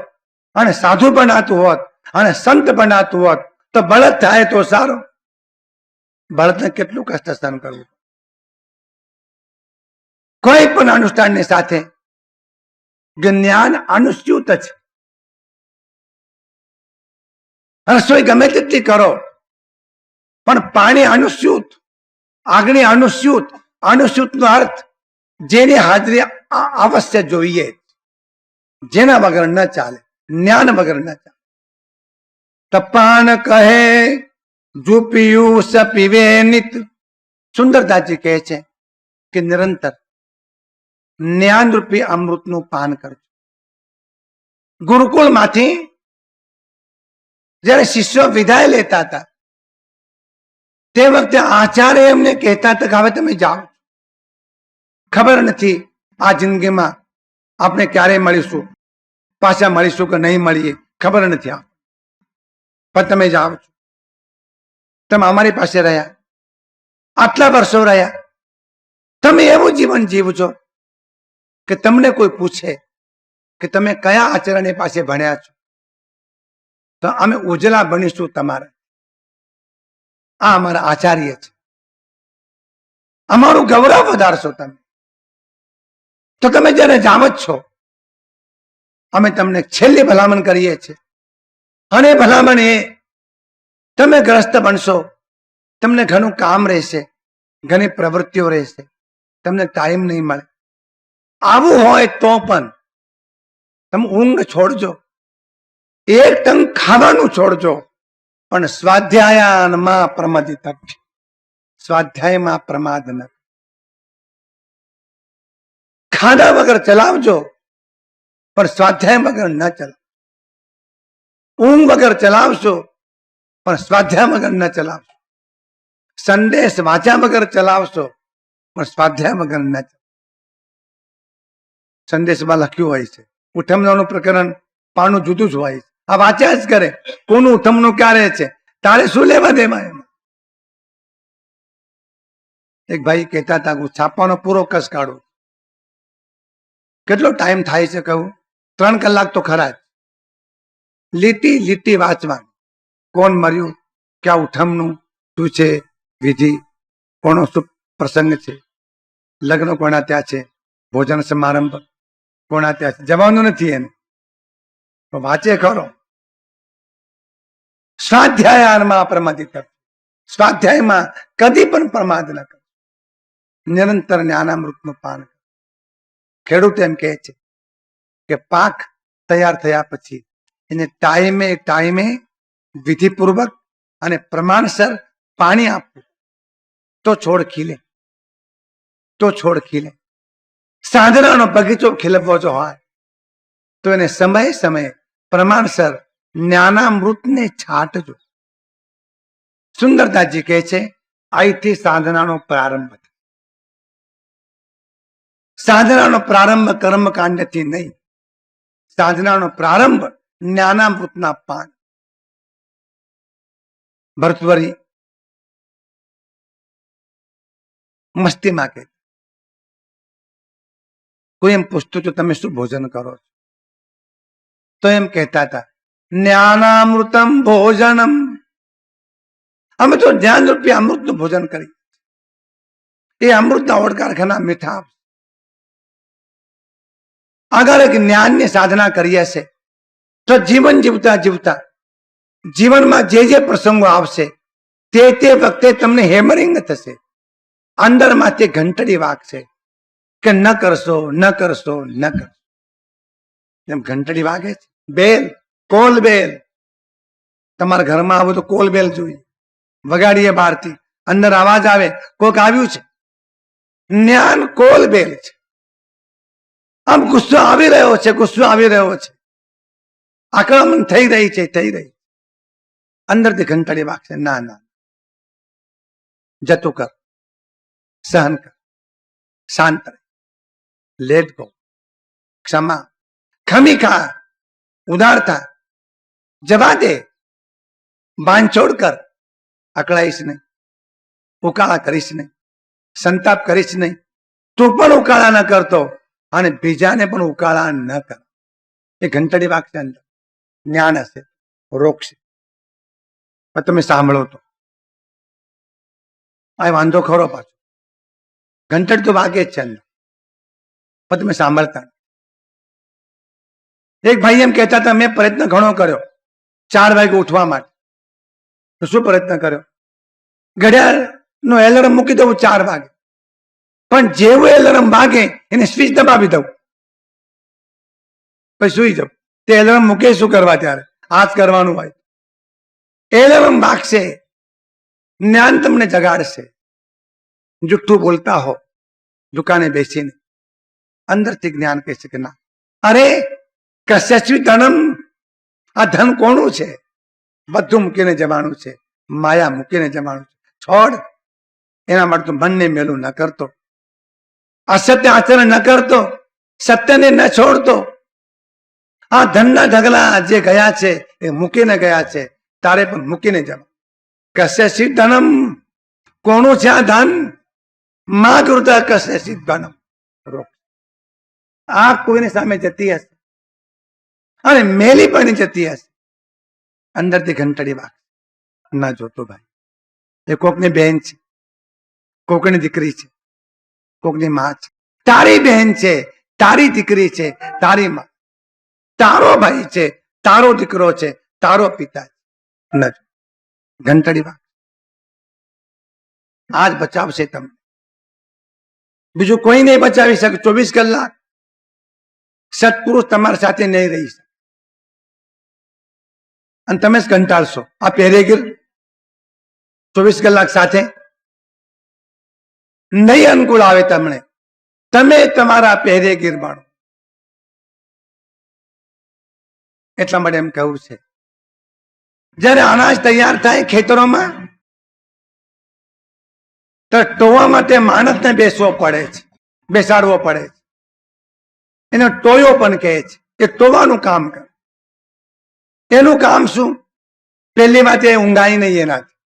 અને સાધુ બનાતું હોત, અને સંત બનાતું હોત, તો બળદ થાય તો સારો. બળદને કેટલું કષ્ટ સહન કરવું? કોઈ પણ અનુષ્ઠાનની સાથે જ્ઞાન અનુસ્યુત છે. રસોઈ ગમે તેટલી કરો, પણ પાણી અનુસ્યુત, અગ્નિ અનુસ્યુત. અનુસ્યુત નો અર્થ જેની હાજરી અવશ્ય જોઈએ, જેના વગર ન ચાલે, જ્ઞાન વગર ન ચાલે. તપાન કહે જો પીયું સ પીવે નિત. સુંદરદાસજી કહે છે કે નિરંતર જ્ઞાન રૂપી અમૃતનું પાન કરજો. ગુરુકુળમાંથી જયારે શિષ્યો વિદાય લેતા હતા, તે વખતે આચાર્ય એમને કહેતા હતા કે હવે તમે જાઓ, ખબર નથી આ જિંદગીમાં આપણે ક્યારે મળીશું, પાછા મળીશું કે નહીં મળીએ, ખબર નથી. પણ તમે જાઓ છો, તમે અમારી પાસે રહ્યા, આટલા વર્ષો રહ્યા, તમે એવું જીવન જીવજો કે તમને કોઈ પૂછે કે તમે કયા આચાર્યની પાસે ભણ્યા છો, તો અમે ઉજળા બનીશું તમારા. આ અમારા આચાર્ય છે, અમારું ગૌરવ વધારશો તમે. તો તમે જયારે જાવ જ છો, અમે તમને છેલ્લી ભલામણ કરીએ છીએ. અને ભલામણ એ, તમે ગ્રસ્ત બનશો, તમને ઘણું કામ રહેશે, ઘણી પ્રવૃત્તિઓ રહેશે, તમને ટાઈમ નહીં મળે. આવું હોય તો પણ તમે ઊંઘ છોડજો, એક ટંક ખાવાનું છોડજો, પણ સ્વાધ્યાયમાં પ્રમાદિત. સ્વાધ્યાયમાં પ્રમાદ ન. ખાધા વગર ચલાવજો, પણ સ્વાધ્યાય વગર ન ચલાવ. ઊંઘ વગર ચલાવશો, પણ સ્વાધ્યાય વગર ન ચલાવશો. સંદેશ વાંચ્યા વગર ચલાવશો, પણ સ્વાધ્યાય વગર ન ચલાવ. સંદેશમાં લખ્યું હોય છે, ઉઠમણાનું પ્રકરણ પાનું જુદું જ હોય છે. આ વાંચ્યા જ કરે, કોનું ઉઠમણું ક્યારે છે, તારે શું લેવા દેવા એમાં? એક ભાઈ કહેતા હતા હું છાપાનો પૂરો કસ કાઢું. કેટલો ટાઈમ થાય છે કહું? 3 કલાક તો ખરા જ. લીટી લીટી વાંચવાનું. કોણ મર્યું, ક્યાં ઉઠમનું, શું છે વિધિ, કોનો શું પ્રસંગ છે, લગ્ન કોના ત્યાં છે, ભોજન સમારંભ કોના ત્યાં છે. જવાનું નથી એને, તો વાંચે ખરો. સ્વાધ્યાયમાં પ્રમાદિત. સ્વાધ્યાયમાં કદી પણ પ્રમાદ ન કરો. નિરંતર જ્ઞાનામૃતનું પાન. ખેડૂત એમ કહે છે કે પાક તૈયાર થયા પછી એને ટાઈમે ટાઈમે વિધિપૂર્વક અને પ્રમાણસર પાણી આપવું, તો છોડ ખીલે, તો છોડ ખીલે. સાંદડાનો બગીચો ખીલવવો જો હોય તો એને સમયે સમયે પ્રમાણસર જ્ઞાનામૃતને છાંટજો. સુંદરદાસજી કહે છે અહીંથી સાધનાનો પ્રારંભ થાય. સાધનાનો પ્રારંભ કર્મકાંડથી નહીં, સાધનાનો પ્રારંભ જ્ઞાનામૃતના પાન. ભરતવરી મસ્તીમાં કહે, કોઈ એમ પૂછતું હતું તમે શું ભોજન કરો છો, તો એમ કહેતા હતા જ્ઞાનામૃતમ ભોજનમ. અમે તો જ્ઞાન રૂપી અમૃતનું ભોજન કરી. એ અમૃતના ઓળકારખાના મીઠા. આગળ એક જ્ઞાનની સાધના કરીએ છે તો જીવન જીવતા જીવતા જીવનમાં જે જે પ્રસંગો આવશે તે વખતે તમને હેમરિંગ થશે, અંદરમાંથી ઘંટડી વાગશે કે ન કરશો, ન કરશો, ન કરશો. એમ ઘંટડી વાગે છે. બેલ, કોલ બેલ. તમારા ઘરમાં આવો તો કોલ બેલ જોઈએ, વગાડીએ બહારથી, અંદર અવાજ આવે કોઈક આવ્યું છે. જ્ઞાન કોલ બેલ છે. આમ ગુસ્સો આવી રહ્યો છે, ગુસ્સો આવી રહ્યો છે, આક્રમણ થઈ રહી છે, થઈ રહી. અંદરથી ઘંટડી વાગશે, ના ના, જતું કર, સહન કર, શાંત રહે, લેટ ગો, ક્ષમા, ખમી ખા, ઉદારતા, જવા દે, બાંધછોડ કર. અકળાઈશ નહીં, ઉકાળા કરીશ નહીં, સંતાપ કરીશ નહીં. તું પણ ઉકાળા ન કરતો અને બીજાને પણ ઉકાળા ન કર. એ ઘંટડી વાગશે, અંદર જ્ઞાન હશે, રોકશે. તમે સાંભળો તો આ વાંધો ખરો. પાછો ઘંટડી તો વાગે જ છે અંદર, પણ તમે સાંભળતા. એક ભાઈ એમ કહેતા હતા મેં પ્રયત્ન ઘણો કર્યો 4 વાગે ઉઠવા માટે. તો શું પ્રયત્ન કર્યો? ઘડિયાળ નો એલાર્મ મૂકી દઉં 4 વાગે, પણ જેવું એલાર્મ વાગે એને સ્વિચ દબાવી દઉં, પછી સુઈ જાઉં. તે એલાર્મ મૂકે શું કરવા? ત્યારે આ જ કરવાનું હોય. એલાર્મ વાગશે, જ્ઞાન તમને જગાડશે. જુઠ્ઠું બોલતા હો દુકાને બેસીને, અંદરથી જ્ઞાન કહેશે કે ના, અરે કસ્યચિત ધનમ, આ ધન કોનું છે? બધું મૂકીને જવાનું છે, માયા મૂકીને જવાનું છે. છોડ. એના માટે તો મનને મેલું ન કરતો, અસત્ય આચરણ ન કરતો, સત્યને ન છોડતો. આ ધનના ઢગલા જે ગયા છે એ મૂકીને ગયા છે, તારે પણ મૂકીને જવા. કસ્યચિત ધનમ, કોનું છે આ ધન? મા કૃતા કસ્યચિત ધનમ. આ કોઈની સામે જતી હશે અને મેલી પણ જતી હશે, અંદરથી ઘંટડી વાગ. ના જોતો ભાઈ, એ કોકની બહેન છે, કોકની દીકરી છે, કોકની માં છે. તારી બહેન છે, તારી દીકરી છે, તારી માં, તારો ભાઈ છે, તારો દીકરો છે, તારો પિતા છે. ન ઘંટડી વાગ. આજ બચાવશે તમને, બીજું કોઈ નહીં બચાવી શકે. 24 કલાક સત્પુરુષ તમારી સાથે નહીં રહી શકે અને તમે જ કંટાળશો. આ પહેરેગીર 24 કલાક સાથે નહીં અનુકૂળ આવે તમને, તમે તમારા પહેરેગીર બાણો. એટલા માટે એમ કહું છે, જયારે અનાજ તૈયાર થાય ખેતરોમાં તો ટોવા માટે માણસને બેસવો પડે છે, બેસાડવો પડે છે. એનો ટોયો પણ કહે છે કે ટોવાનું કામ કર. એનું કામ શું? પહેલી વાત એ ઊંઘાય નહીં એનાથી.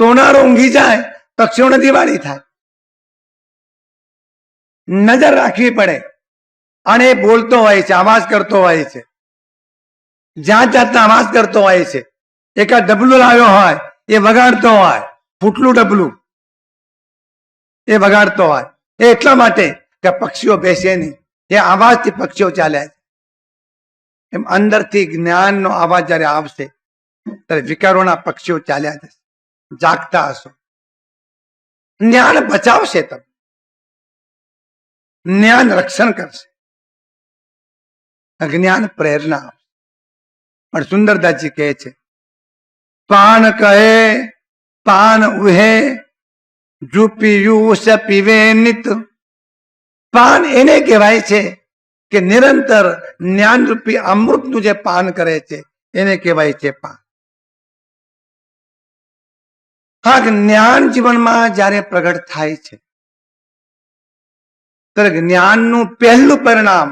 ટોનારો ઊંઘી જાય, પક્ષીઓને દિવાળી થાય. નજર રાખવી પડે. અને એ બોલતો હોય છે, અવાજ કરતો હોય છે, જાત જાતના અવાજ કરતો હોય છે. એકાદ ડબલું લાવ્યો હોય, એ વગાડતો હોય, ફૂટલું ડબલું એ વગાડતો હોય. એ એટલા માટે કે પક્ષીઓ બેસે નહીં, એ અવાજથી પક્ષીઓ ચાલ્યા છે. એમ અંદરથી જ્ઞાનનો અવાજ જયારે આવશે ત્યારે વિકારોના પક્ષીઓ ચાલ્યા જશે. જાગતા હશો. જ્ઞાન બચાવશે તમે, જ્ઞાન રક્ષણ કરશે, અજ્ઞાન પ્રેરણા આપશે. પણ સુંદરદાસજી કહે છે, પાન કહે પાન ઉહે જો પીયું સ પીવે નિત. પાન એને કહેવાય છે કે નિરંતર જ્ઞાન રૂપી અમૃતનું જે પાન કરે છે એને કહેવાય છે પાન. હા, જ્ઞાન જીવનમાં જયારે પ્રગટ થાય છે ત્યારે જ્ઞાનનું પહેલું પરિણામ,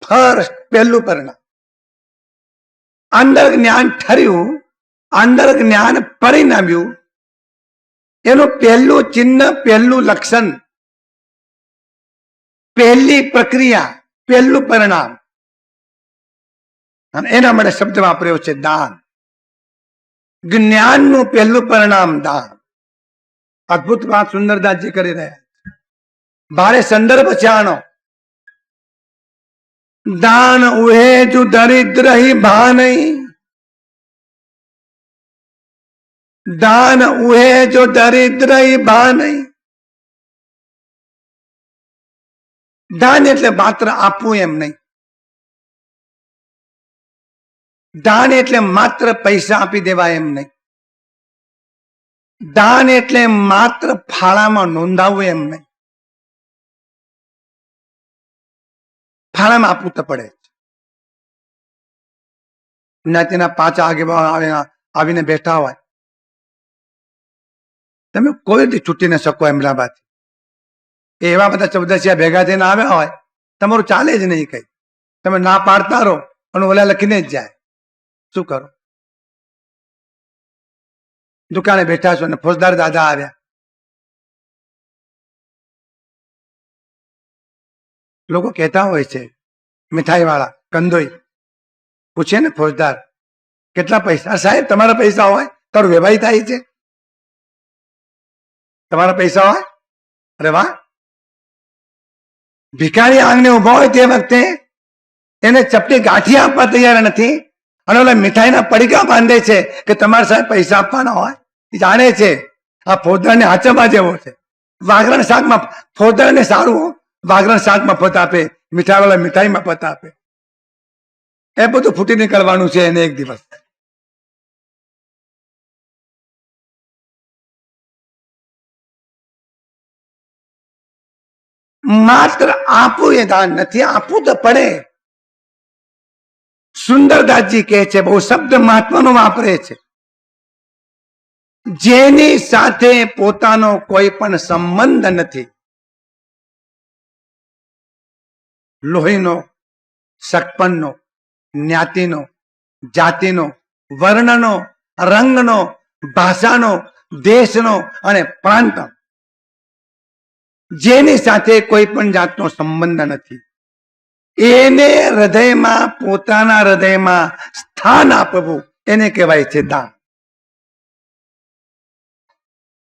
ફર્સ્ટ પહેલું પરિણામ, અંદર જ્ઞાન ઠર્યું, અંદર જ્ઞાન પરિણમ્યું, એનું પહેલું ચિહ્ન, પહેલું લક્ષણ, પહેલી પ્રક્રિયા, પહેલું પરિણામ, અને એના માટે શબ્દ વાપર્યો છે દાન. જ્ઞાનનું પહેલું પરિણામ દાન. અદભુત વાત સુંદરદાસજી કરી રહ્યા છે. ભારે સંદર્ભ છે આનો. દાન ઉહે જો દરિદ્ર હી ભા નહીં. દાન ઉહે જો દરિદ્ર હી ભા નહીં. દાન એટલે માત્ર આપવું એમ નહીં. દાન એટલે માત્ર પૈસા આપી દેવા એમ નહીં. દાન એટલે માત્ર ફાળામાં નોંધાવવું એમ નહીં. ફાળામાં આપવું તો પડે. જ્ઞાતિના 5 આગેવાન આવીને બેઠા હોય, તમે કોઈ રીતે છૂટી ન શકો એમના બાદ. એવા બધા ચૌદસિયા ભેગા થઈને આવ્યા હોય, તમારું ચાલે જ નહીં કઈ. તમે ના પાડતા રહો અને ઓલા લખીને જ જાય. શું કરો? દુકાને બેઠા છો અને ફોજદાર દાદા આવ્યા. લોકો કહેતા હોય છે, મીઠાઈ વાળા કંદોઈ પૂછે ને ફોજદાર, કેટલા પૈસા? સાહેબ તમારા પૈસા હોય તારું વેવાઈ થાય છે? તમારા પૈસા હોય? અરે વાહ. ભિખારી આંગણે ઉભો હોય તે વખતે એને ચપટી ગાંઠી આપવા તૈયાર નથી, અને ઓલા મીઠાઈના પડીકા બાંધે છે કે તમારે સાહેબ પૈસા આપવાના હોય. એ જાણે છે આ ફોજદારને હાચવા જેવો છે. વાઘરણ શાકમાં ફોજદારને સારું, વાઘરણ શાકમાં મફત આપે, મીઠાઈ વાળા મીઠાઈમાં મફત આપે. એ બધું ફૂટી નીકળવાનું છે એને એક દિવસ. માત્ર આપવું એ દાન નથી, આપવું તો પડે. સુંદરદાસજી કહે છે, બહુ શબ્દ મહત્વનો વાપરે છે, જેની સાથે પોતાનો કોઈ પણ સંબંધ નથી, લોહીનો, સગપણનો, જ્ઞાતિનો, જાતિનો, વર્ણનો, રંગનો, ભાષાનો, દેશનો અને પ્રાંતનો, જેની સાથે કોઈ પણ જાતનો સંબંધ નથી, એને હૃદયમાં, પોતાના હૃદયમાં સ્થાન આપવું એને કહેવાય છે દાન.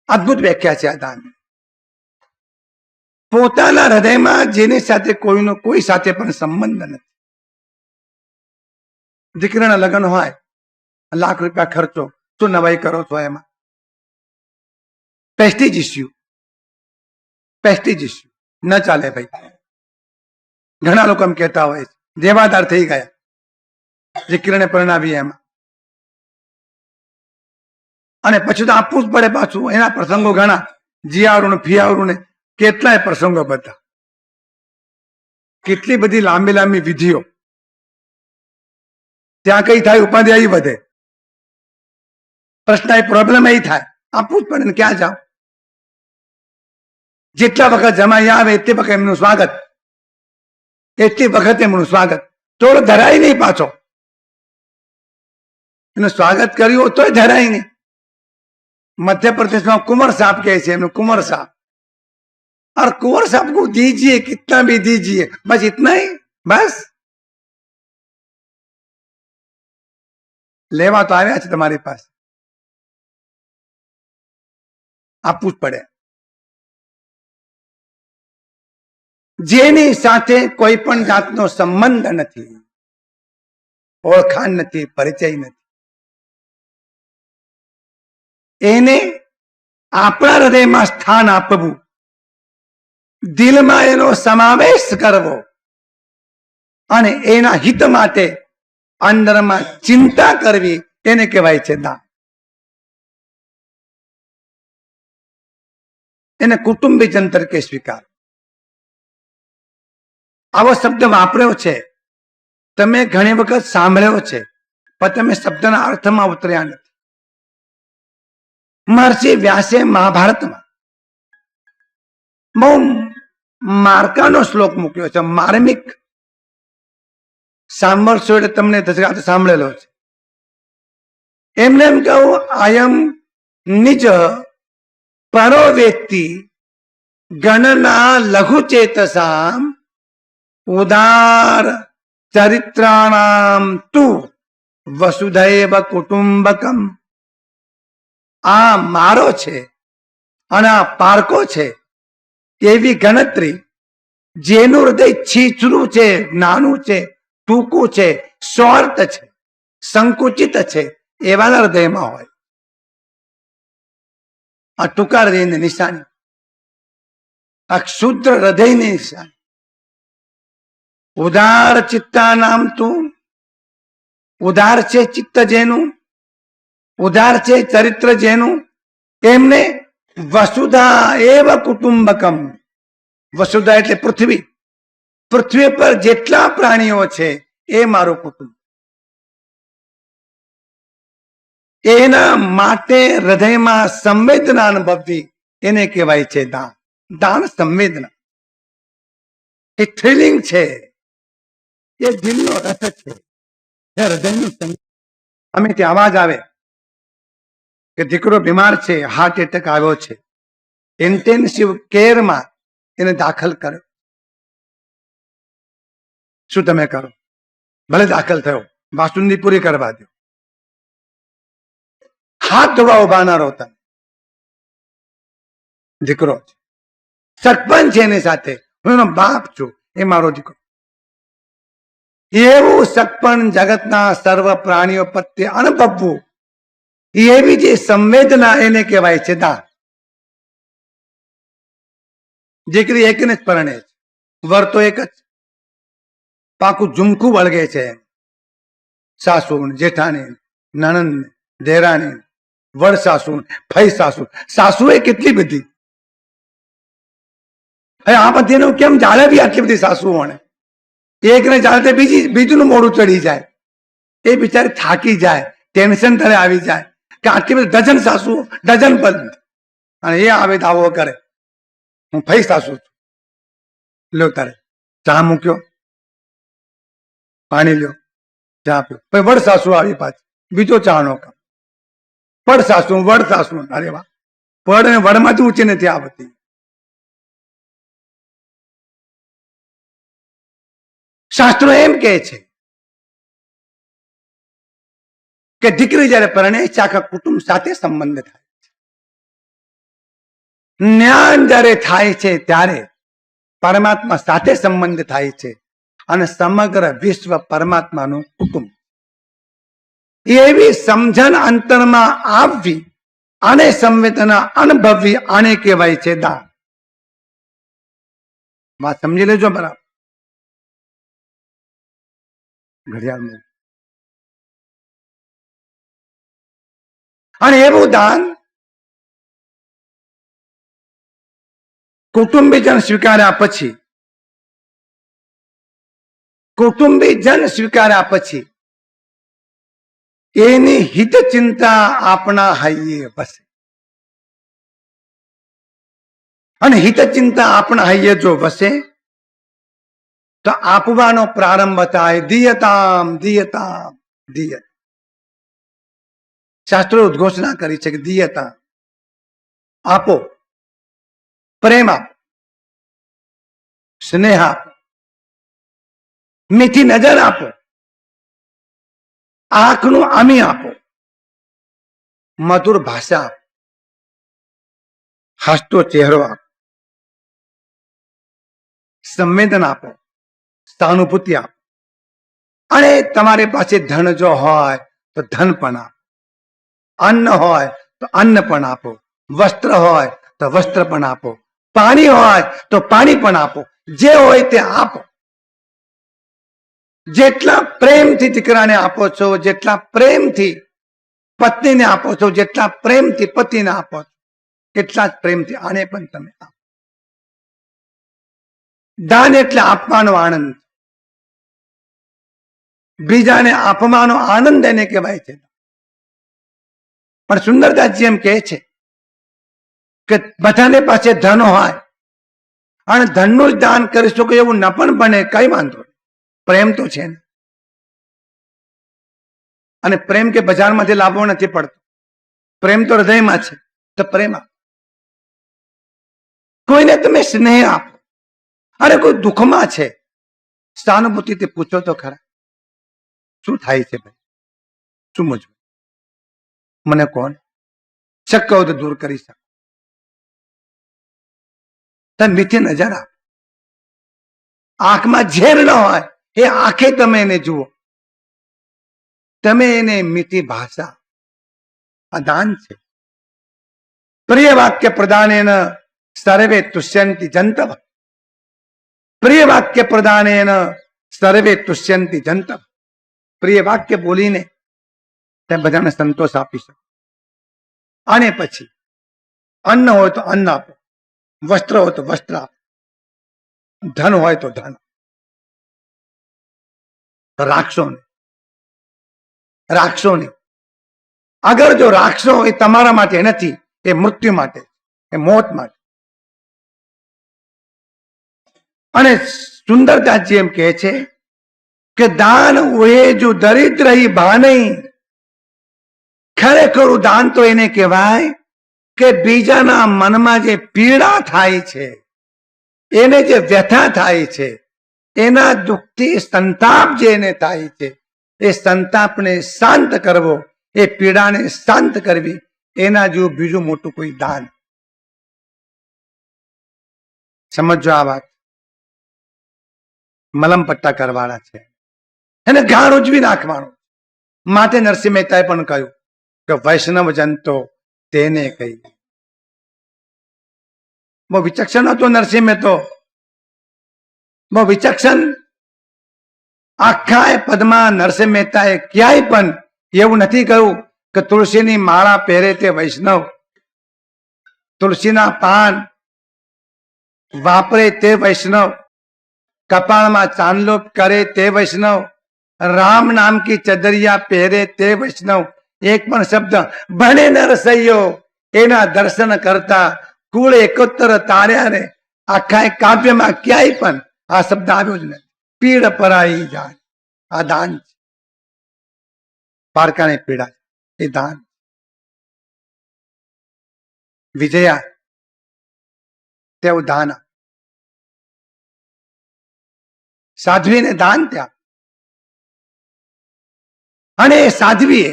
અદભુત વ્યાખ્યા છે આ દાન. પોતાના હૃદયમાં જેની સાથે કોઈનો કોઈ સાથે પણ સંબંધ નથી. દીકરાના લગ્ન હોય, લાખ રૂપિયા ખર્ચો, શું નવાઈ કરો છો એમાં? પ્રેસ્ટીજ ઇસ્યુ, પ્રેસ્ટીજ ઇસ્યુ ન ચાલે ભાઈ. ઘણા લોકો એમ કહેતા હોય છે, દેવાદાર થઈ ગયા દીકરાને પરણાવી એમાં, અને પછી તો આપવું જ પડે પાછું. એના પ્રસંગો ઘણા, જીયાવરું ને ફિયાવરું ને કેટલાય પ્રસંગો બધા, કેટલી બધી લાંબી લાંબી વિધિઓ. ત્યાં કઈ થાય, ઉપાધિ આવી વધે, પ્રશ્ન એ પ્રોબ્લેમ એ થાય, આપવું જ પડે ને ક્યાં જાઓ? જેટલા વખત જમાઈ આવે એટલી વખત એમનું સ્વાગત, એટલી વખત એમનું સ્વાગત. થોડો ધરાય નહીં પાછો. એનું સ્વાગત કર્યું તોય ધરાય નહીં. मध्य प्रदेश में कुंवर साहब कहे छे, कुंवर साहब, और कुंवर साहब को दीजिए कितना भी दीजिए, बस इतना ही, बस लेवा तो आया छे तुम्हारी पास, आपવું જ પડે. જેની સાથે કોઈ પણ જાતનો સંબંધ નથી, ઓળખાણ નથી, પરિચય નથી, એને આપણા હૃદયમાં સ્થાન આપવું, દિલમાં એનો સમાવેશ કરવો અને એના હિત માટે અંદરમાં ચિંતા કરવી, એને કહેવાય છે દાન. એને કુટુંબીજન તરીકે સ્વીકાર. આવો શબ્દ વાપર્યો છે, તમે ઘણી વખત સાંભળ્યો છે, પણ તમે શબ્દના અર્થમાં ઉતર્યા નથી. મહર્ષિ વ્યાસે મહાભારતમાં બહુ માર્કાનો શ્લોક મૂક્યો છે, માર્મિક. સાંભળશો એટલે તમને સાંભળેલો છે. એમને એમ કહું, આયમ નિજ પરો વ્યક્તિ ગણના લઘુ ચેતસામ ઉદાર ચરિત્રાણામ તુ વસુધૈવ કુટુંબકમ. આ મારો છે અને આ પારકો છે એવી ગણતરી જેનું હૃદય છીછરું છે, નાનું છે, ટૂંકું છે, સ્વાર્થ છે, સંકુચિત છે, એવાના હૃદયમાં હોય. આ ટૂંકા હૃદયની નિશાની, આ ક્ષુદ્ર હૃદયની નિશાની. ઉદાર ચિત્તા નામ તું, ઉદાર છે ચિત્ત જેનું, ઉદાર છે ચરિત્ર જેનું, એમને વસુધા એવ કુટુંબકમ. વસુધા એટલે પૃથ્વી. પૃથ્વી પર જેટલા પ્રાણીઓ છે એ મારું કુટુંબ. એના માટે હૃદયમાં સંવેદના અનુભવવી, એને કહેવાય છે દાન. દાન સંવેદના, એ થ્રિલિંગ છે, એ દિલનો રસ છે, એ હૃદયનું. અમે ત્યાં અવાજ આવે કે દીકરો બીમાર છે, હાર્ટ એટેક આવ્યો છે, ઇન્ટેન્સિવ કેરમાં એને દાખલ કર્યો. શું તમે કરો? ભલે દાખલ થયો, બાસુંદી પૂરી કરવા દો, હાથ ધોવા ઉભા ના રહો. તમે દીકરો છે, સરપંચ છે એની સાથે, હું એનો બાપ છું, એ મારો દીકરો. એવું સગપણ જગતના સર્વ પ્રાણીઓ પ્રત્યે અનુભવવું, એવી જે સંવેદના, એને કહેવાય છે દાન. દીકરી એકને જ પરણે છે, વર તો એક જ. પાકું ઝુમખું વળગે છે. સાસુ, જેઠાણી, નણંદ, દેરાણી, વડ સાસુ, ફઈ સાસુ, સાસુ એ કેટલી બધી. હવે આ બધીનું કેમ જાળવી આટલી બધી સાસુઓને? એકને જાળતે બીજું મોડું ચડી જાય, એ બિચારી થાકી જાય, ટેન્શન તળે આવી જાય કે આટલી બધી ડઝન સાસુ, ડઝન બંધ, અને એ આવે દાવો કરે હું ફઈ સાસુ છું. લો તારે ચા મૂક્યો, પાણી લ્યો, ચા પીઓ. પછી વડ સાસુ આવી પાછી, બીજો ચા નો કામ. પડ સાસુ, વડ સાસુ. અરે વાહ, પડ અને વડમાંથી ઊંચી નથી આવતી. શાસ્ત્રો એમ કહે છે કે દીકરી જયારે પરણે છે, આખા કુટુંબ સાથે સંબંધ થાય છે. જ્ઞાન જયારે થાય છે ત્યારે પરમાત્મા સાથે સંબંધ થાય છે, અને સમગ્ર વિશ્વ પરમાત્માનું કુટુંબ. એવી સમજણ અંતરમાં આવવી અને સંવેદના અનુભવવી, આને કહેવાય છે દાન. વાત સમજી લેજો બરાબર. ઘડિયાળ. અને એવું દાન કુટુંબીજન સ્વીકાર્યા પછી એની હિત ચિંતા આપણા હૈયે વસે. અને હિત ચિંતા આપણા હૈયે જો વસે તો આપવાનો પ્રારંભ થાય. દિયતામ દિયતામ દિયત. શાસ્ત્રોએ ઉદ્ઘોષણા કરી છે કે દીયતા આપો, પ્રેમ આપો, સ્નેહ આપો, મીઠી નજર આપો, આંખનું આમી આપો, મધુર ભાષા આપો, હસતો ચહેરો આપો, સંવેદન આપો, સહાનુભૂતિ આપો. અને તમારી પાસે ધન જો હોય તો ધન પણ આપો, અન્ન હોય તો અન્ન પણ આપો, વસ્ત્ર હોય તો વસ્ત્ર પણ આપો, પાણી હોય તો પાણી પણ આપો, જે હોય તે આપો. જેટલા પ્રેમથી દીકરાને આપો છો, જેટલા પ્રેમથી પત્નીને આપો છો, જેટલા પ્રેમથી પતિને આપો છો, એટલા જ પ્રેમથી આને પણ તમે આપો. દાન એટલે આપવાનો આનંદ, બીજાને આપવાનો આનંદ એને કહેવાય છે. પણ સુંદરદાસજી એમ કહે છે કે બધાને પાસે ધન હોય અને ધનનું જ દાન કરી શકો એવું ન પણ બને, કઈ વાંધો નહીં, પ્રેમ તો છે ને. અને પ્રેમ કે બજારમાંથી લાવવો નથી પડતો, પ્રેમ તો હૃદયમાં છે. તો પ્રેમ આપો, કોઈને તમે સ્નેહ આપો. અરે કોઈ દુઃખમાં છે, સહાનુભૂતિથી પૂછો તો ખરા, શું થાય છે ભાઈ, શું મૂંઝવણ, મને કોણ શક્ય હોય તો દૂર કરી શકે. તમે મીઠી નજર આપો, આંખમાં ઝેર ન હોય એ આંખે તમે એને જુઓ, તમે એને મીઠી ભાષા, આ દાન છે. પ્રિય વાક્ય પ્રદાનેન સર્વે તુષ્યંતિ જંતવ, પ્રિય વાક્ય પ્રદાનેન સર્વે તુષ્યંતિ જંતવ. પ્રિય વાક્ય બોલીને તમે બધાને સંતોષ આપી શકો. અને પછી અન્ન હોય તો અન્ન આપો, વસ્ત્ર હોય તો વસ્ત્ર આપો, ધન હોય તો ધન. રાખશો નહીં, રાખશો નહીં. અગર જો રાખશો એ તમારા માટે નથી, એ મૃત્યુ માટે, એ મોત માટે. અને સુંદરદાસજી એમ કહે છે કે દાન ઓએ જો દરિદ્ર હી ભાનઈ. ખરેખરું દાન તો એને કહેવાય કે બીજાના મનમાં જે પીડા થાય છે, એને જે વ્યથા થાય છે, એના દુઃખથી સંતાપ જે એને થાય છે, એ સંતાપને શાંત કરવો, એ પીડાને શાંત કરવી, એના જેવું બીજું મોટું કોઈ દાન. સમજો આ વાત. મલમ પટ્ટા કરવાના છે, એને ગાળ ઉજવી નાખવાનું. માટે નરસિંહ મહેતાએ પણ કહ્યું કે વૈષ્ણવ જન તો તેને કહી. બહુ વિચક્ષણ હતો નરસિંહ મહેતો, બહુ વિચક્ષણ. આખા પદમાં નરસિંહ મહેતાએ ક્યાંય પણ એવું નથી કહ્યું કે તુલસીની માળા પહેરે તે વૈષ્ણવ, તુલસીના પાન વાપરે તે વૈષ્ણવ, કપાળમાં ચાંદલો કરે તે વૈષ્ણવ, રામ નામ કી ચદરિયા પહેરે તે વૈષ્ણવ. એક પણ શબ્દ ભણે નરસૈયો એના દર્શન કરતા કુળ એકોત્તર તાર્યા ને આખા કાવ્યમાં ક્યાંય પણ આ શબ્દ આવ્યો જ નથી. પીડ પરાઈ જાય, આ દાન છે. પારકાને પીડા એ દાન. વિજયા તેવું દાન, સાધ્વીને દાન ત્યાં. અને એ સાધ્વીએ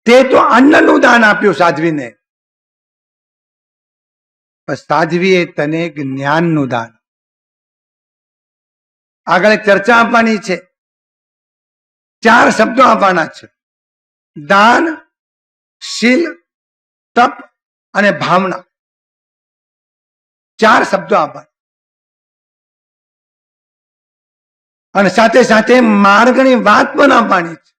તે તો અન્નનું દાન આપ્યું સાધ્વીને, પણ સાધ્વીએ તને જ્ઞાનનું દાન. આગળ એક ચર્ચા આપવાની છે, 4 શબ્દો આપવાના છે: દાન, શીલ, તપ અને ભાવના. 4 શબ્દો આપવાના. અને સાથે સાથે માર્ગની વાત પણ આપવાની છે.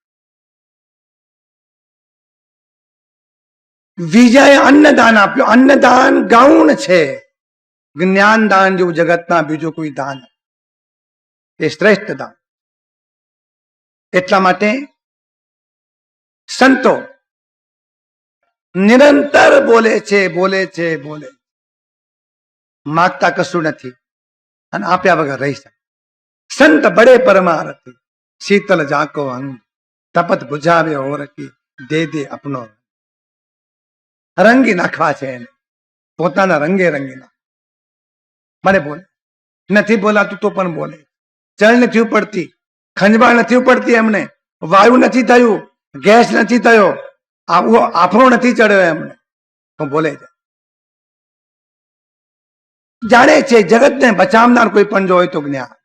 વિજય અન્નદાન આપ્યું. અન્નદાન ગૌણ છે, જ્ઞાન દાન જેવું જગતમાં બીજું કોઈ દાન, એ શ્રેષ્ઠ દાન. એટલા માટે સંતો નિરંતર બોલે છે, બોલે છે, બોલે. માગતા કશું નથી અને આપ્યા વગર રહી શકે. સંત બડે પરમારથી, શીતલ જાકો અંગ, તપત બુઝાવે ઓરકી, દે દે અપનો રંગી નાખવા છે એને, પોતાના રંગે રંગી નાખ. મને બોલે નથી બોલાતું તો પણ બોલે. ચલ નથી ઉપડતી, ખંજવાળ નથી ઉપડતી એમને, વાયુ નથી થયું, ગેસ નથી થયો, આફરો નથી ચડ્યો એમને, તો બોલે છે. જાણે છે જગતને બચાવનાર કોઈ પણ જો હોય તો જ્ઞાન.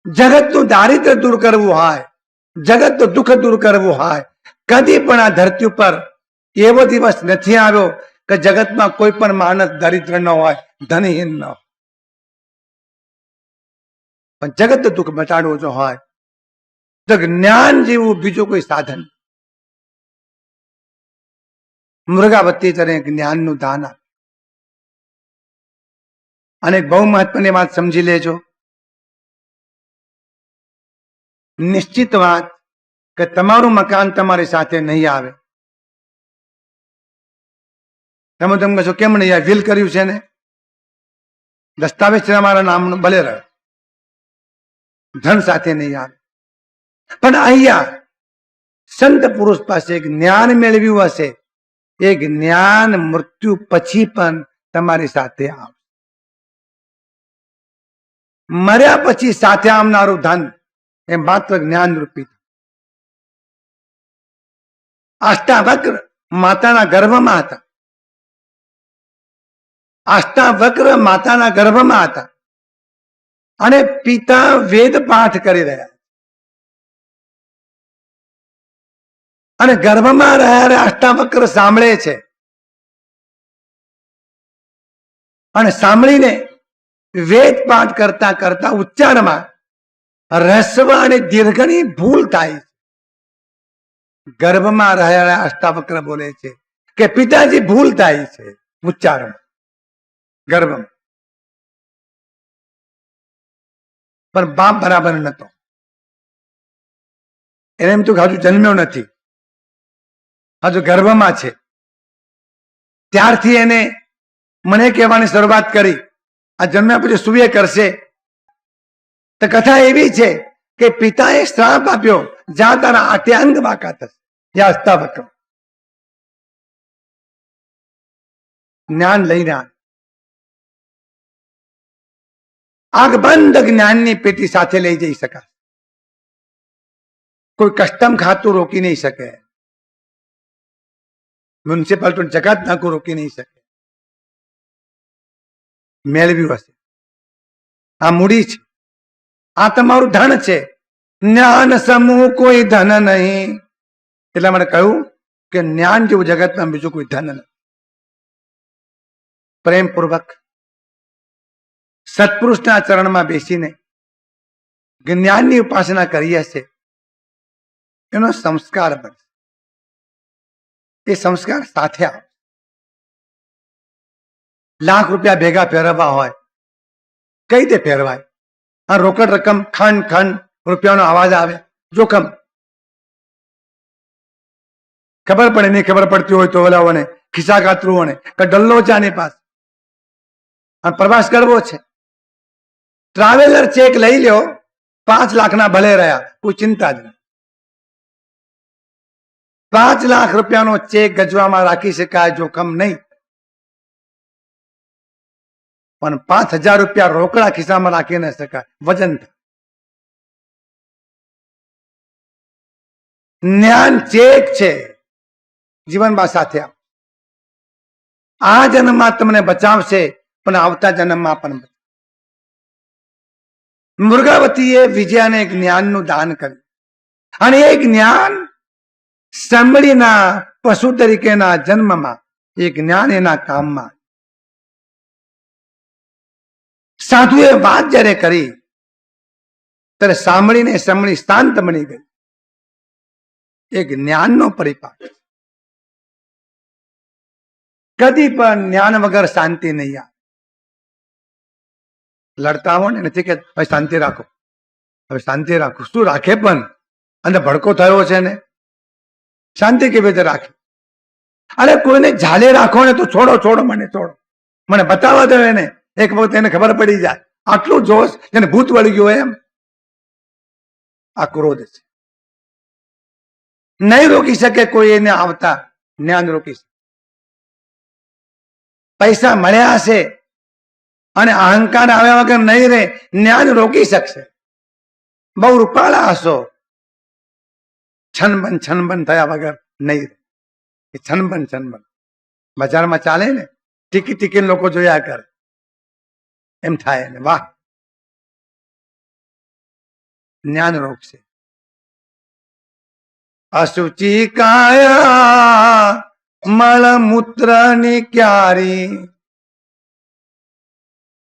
જગતનું દારિદ્ર્ય દૂર કરવું હોય, જગતનું દુઃખ દૂર કરવું હોય, કદી પણ આ ધરતી ઉપર એવો દિવસ નથી આવ્યો કે જગતમાં કોઈ પણ માણસ દરિદ્ર ન હોય, ધનહીન ન હોય. પણ જગત દુઃખ મટાડવું જો હોય તો જ્ઞાન જેવું બીજું કોઈ સાધન. મૃગાવતી તને જ્ઞાનનું દાન આપે. અને બહુ મહત્વની વાત સમજી લેજો, નિશ્ચિત વાત કે તમારું મકાન તમારી સાથે નહીં આવે. તમે તેમ કહેશો કેમ નહીં આવે? વિલ કર્યું છે ને, દસ્તાવેજ છે અમારા નામનું, ભલે રહ્યો, ધન સાથે નહીં આવે. પણ અહીંયા સંત પુરુષ પાસે જ્ઞાન મેળવ્યું હશે, એ જ્ઞાન મૃત્યુ પછી પણ તમારી સાથે આવે. મર્યા પછી સાથે આવનારું ધન એ માત્ર જ્ઞાન રૂપી. અષ્ટાવક્ર માતાના ગર્ભમાં હતા, અષ્ટાવક્ર માતાના ગર્ભમાં હતા અને પિતા વેદ પાઠ કરી રહ્યા, અને ગર્ભમાં રહ્યા અષ્ટાવક્ર સાંભળે છે, અને સાંભળીને વેદ પાઠ કરતા કરતા ઉચ્ચારમાં રસ્વ અને દીર્ઘની ભૂલ થાય. ગર્ભમાં રહેલા અષ્ટાવક્ર બોલે છે કે પિતાજી ભૂલ થાય છે ઉચ્ચારણ ગર્ભમાં. પણ બાપ બરાબર નતો, એને એમ તો હજુ જન્મ્યો નથી, હજુ ગર્ભમાં છે. ત્યારથી એને મને કહેવાની શરૂઆત કરી, આ જન્મ્યા પછી સૂર્ય કરશે. તો કથા એવી છે કે પિતાએ શ્રાપ આપ્યો, જ્યાં તારા આઠે અંગ બાકા થશે. યા અષ્ટાવક્ર જ્ઞાન લઈને આગ બંધ જ્ઞાનની પેટી સાથે લઈ જઈ શકાય. કોઈ કસ્ટમ ખાતું રોકી નહીં શકે, મ્યુનિસિપાલિટી જકાત નાકું રોકી નહીં શકે. મેળવ્યું હશે, આ મૂડી છે, આ તમારું ધન છે. જ્ઞાન સમૂહ કોઈ ધન નહીં. એટલે મને કહ્યું કે જ્ઞાન જેવું જગતમાં બીજું કોઈ ધન નથી. પ્રેમપૂર્વક સત્પુરુષના ચરણમાં બેસીને જ્ઞાનની ઉપાસના કરી હશે, એનો સંસ્કાર બનશે. એ સંસ્કાર સાથે આવે. લાખ રૂપિયા ભેગા ફેરવવા હોય, કઈ રીતે ફેરવાય? આ રોકડ રકમ ખંડ ખંડ રૂપિયાનો અવાજ આવે, જોખમ. ખબર પડે નહીં, ખબર પડતી હોય તો ઓલાઓને ખિસ્સા કાતરુઓને કે ડલ્લો છે આની પાસ, અને પ્રવાસ કરવો છે. ટ્રાવેલર ચેક લઈ લ્યો, 5 લાખના ભલે રહ્યા, કોઈ ચિંતા જ નહીં. 5 લાખ રૂપિયાનો ચેક ગજવામાં રાખી શકાય, જોખમ નહીં. પણ 5000 રૂપિયા રોકડા ખિસ્સામાં રાખી ન શકાય, વજન. જ્ઞાન ચેક છે, જીવનમાં સાથે આ જન્મમાં તમને બચાવશે, પણ આવતા જન્મમાં પણ. મૃગાવતીએ વિજયાને જ્ઞાનનું દાન કર્યું, અને એ જ્ઞાન સાંભળીના પશુ તરીકેના જન્મમાં એ જ્ઞાન એના કામમાં. સાધુએ વાત જયારે કરી ત્યારે સાંભળીને સાંભળી શાંત બની ગઈ. એ જ્ઞાનનો પરિપાક. કદી પણ જ્ઞાન વગર શાંતિ નહીં આવે. લડતા હો ને નથી કે ભાઈ શાંતિ રાખો, હવે શાંતિ રાખો, શું રાખે? પણ અને ભડકો થયો છે ને, શાંતિ કેવી રીતે રાખે? અરે કોઈને ઝાલે રાખો ને તો છોડો, છોડો, મને છોડો, મને બતાવવા દો એને. એક વખત એને ખબર પડી જાય, આટલું જોશ જેને ભૂત વળી ગયું એમ. આ ક્રોધ છે. नहीं रोकी सके कोई एने आवता ज्ञान रोकी શકે. પૈસા મળ્યા હશે અને અહંકાર આવ્યા વગર નહીં રહે, જ્ઞાન રોકી શકશે. બહુ રૂપાળા હશો, છનબન થયા વગર નહીં રહે. છનબન બજારમાં ચાલે ને, ટીકી લોકો જોયા કરે, એમ થાય ને વાહ, જ્ઞાન રોકશે. અશુચિ કાયા મળમૂત્ર ની ક્યારી,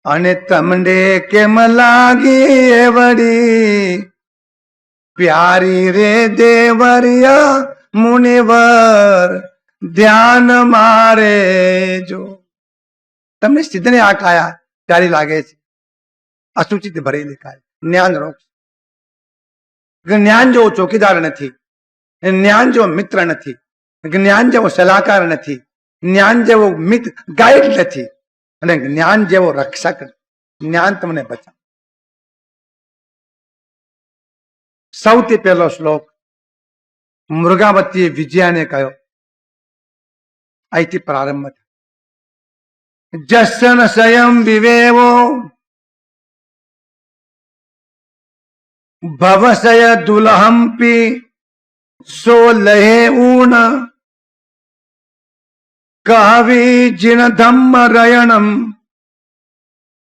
અને તમને કેમ લાગી એવડી પ્યારી રે દેવરિયા મુનિવર ધ્યાન મારે જો. તમને સિદ્ધને આ કાયા પ્યારી લાગે છે, અસુચિત ભરેલી કાયા. જ્ઞાન રોકશે. જ્ઞાન જેવો ચોકીદાર નથી, જ્ઞાન જેવો મિત્ર નથી, જ્ઞાન જેવો સલાહકાર નથી, જ્ઞાન જેવો મિત્ર ગાઈડ નથી, અને જ્ઞાન જેવો રક્ષક. જ્ઞાન તમને બચાવે. સૌથી પહેલો શ્લોક મૃગાવતીએ વિજયાને કહ્યો, અહીંથી પ્રારંભ થાય. જસન સ્વયં વિવેવો ભવસય દુલહંપી સો લહે ઊણ કવિ જીન ધમ્મ રયણમ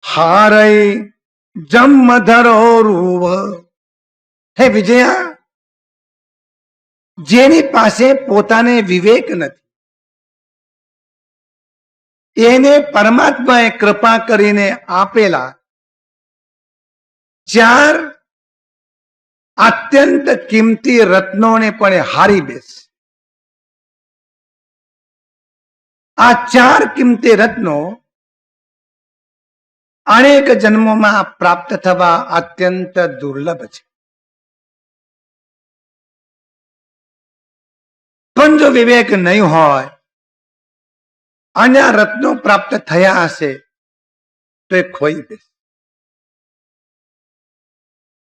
હારય જમ્મ ધરો રૂવ. હે વિજયા, જેની પાસે પોતાને વિવેક નથી, એને પરમાત્માએ કૃપા કરીને આપેલા 4 અત્યંત કિંમતી રત્નોને પણ હારી બેસ. આ 4 કિંમતી રત્નો અનેક જન્મોમાં પ્રાપ્ત થવા અત્યંત દુર્લભ છે. પણ જો વિવેક નહીં હોય અને આ રત્નો પ્રાપ્ત થયા હશે તો એ ખોઈ બેસે.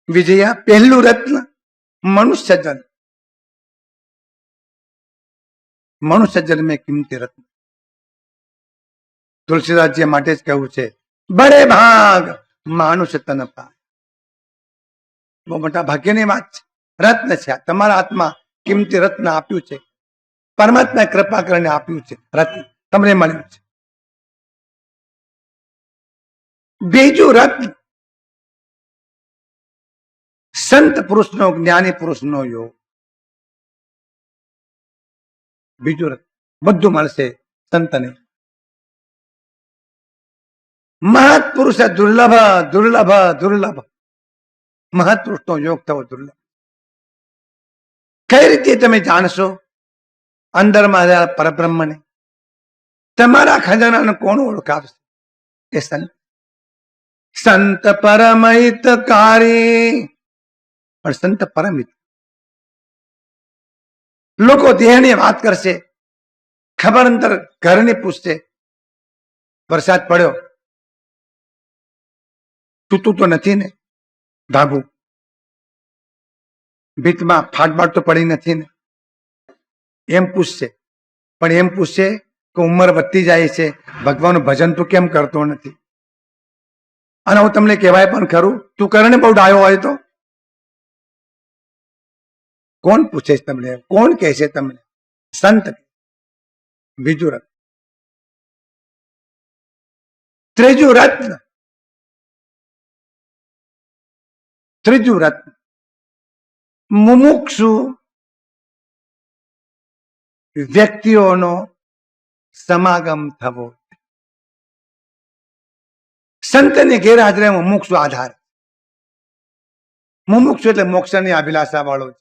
વિજયા, પહેલું રત્ન મનુષ્ય જન્મ. મનુષ્ય જન્મે કિંમતી રત્ન. તુલસીદાસજી માટે જ કહેવું છે, બડે ભાગ માનુષ તન પાય. બહુ મોટા ભાગ્યની વાત છે. રત્ન છે, તમારા હાથમાં કિંમતી રત્ન આપ્યું છે, પરમાત્માએ કૃપા કરીને આપ્યું છે. રત્ન તમને મળ્યું છે. બીજું રત્ન સંત પુરુષનો, જ્ઞાની પુરુષનો યોગ. બીજું રત્ન બધું મળશે સંતને. મહત્પુરુષ દુર્લભ દુર્લભ દુર્લભ. મહત્પુરુષનો યોગ થવો દુર્લભ. કઈ રીતે તમે જાણશો અંદરમાં પરબ્રહ્મને? તમારા ખજાનાને કોણ ઓળખાવશે? એ સંત. સંત પરમહિતકારી. પણ સંત પરમહિત. લોકો દેહની વાત કરશે, ખબર અંતર ઘરની પૂછશે, વરસાદ પડ્યો, તૂતું તો નથી ને? ધાબુ ભીતમાં ફાટબાટ તો પડી નથી ને? એમ પૂછશે. પણ એમ પૂછશે કે ઉંમર વધતી જાય છે, ભગવાનનું ભજન તું કેમ કરતો નથી? અને હું તમને કહેવાય પણ ખરું, તું કરને બહુ ડાયો હોય તો. કોણ પૂછે છે તમને? કોણ કહે છે તમને? સંત. બીજું રત્ન. ત્રીજું રત્ન. ત્રીજું રત્ન મુમુક્ષુ વ્યક્તિઓનો સમાગમ થવો. સંતની ગેરહાજરી મુમુક્ષુ આધાર. મુમુક્ષુ એટલે મોક્ષની અભિલાષા વાળો છે.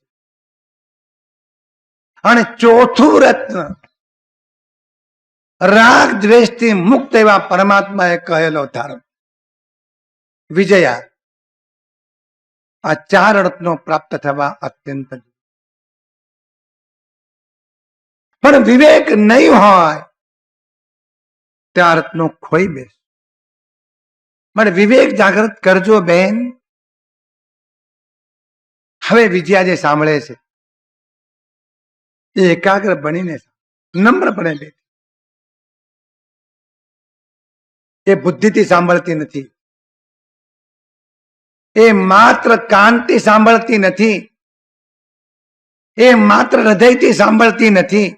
અને ચોથું રત્ન રાગ દ્વેષથી મુક્ત એવા પરમાત્માએ કહેલો ધર્મ. વિજયા, આ 4 રત્નો પ્રાપ્ત થવા અત્યંત. પણ વિવેક નહીં હોય ત્યાં રત્નો ખોઈ બેસ. પણ વિવેક જાગૃત કરજો બેન. હવે વિજયા જે સાંભળે છે, એ એકાગ્ર બનીને નમ્રપણે બેઠી. એ બુદ્ધિથી સાંભળતી નથી, એ માત્ર કાનથી સાંભળતી નથી, એ માત્ર હૃદયથી સાંભળતી નથી,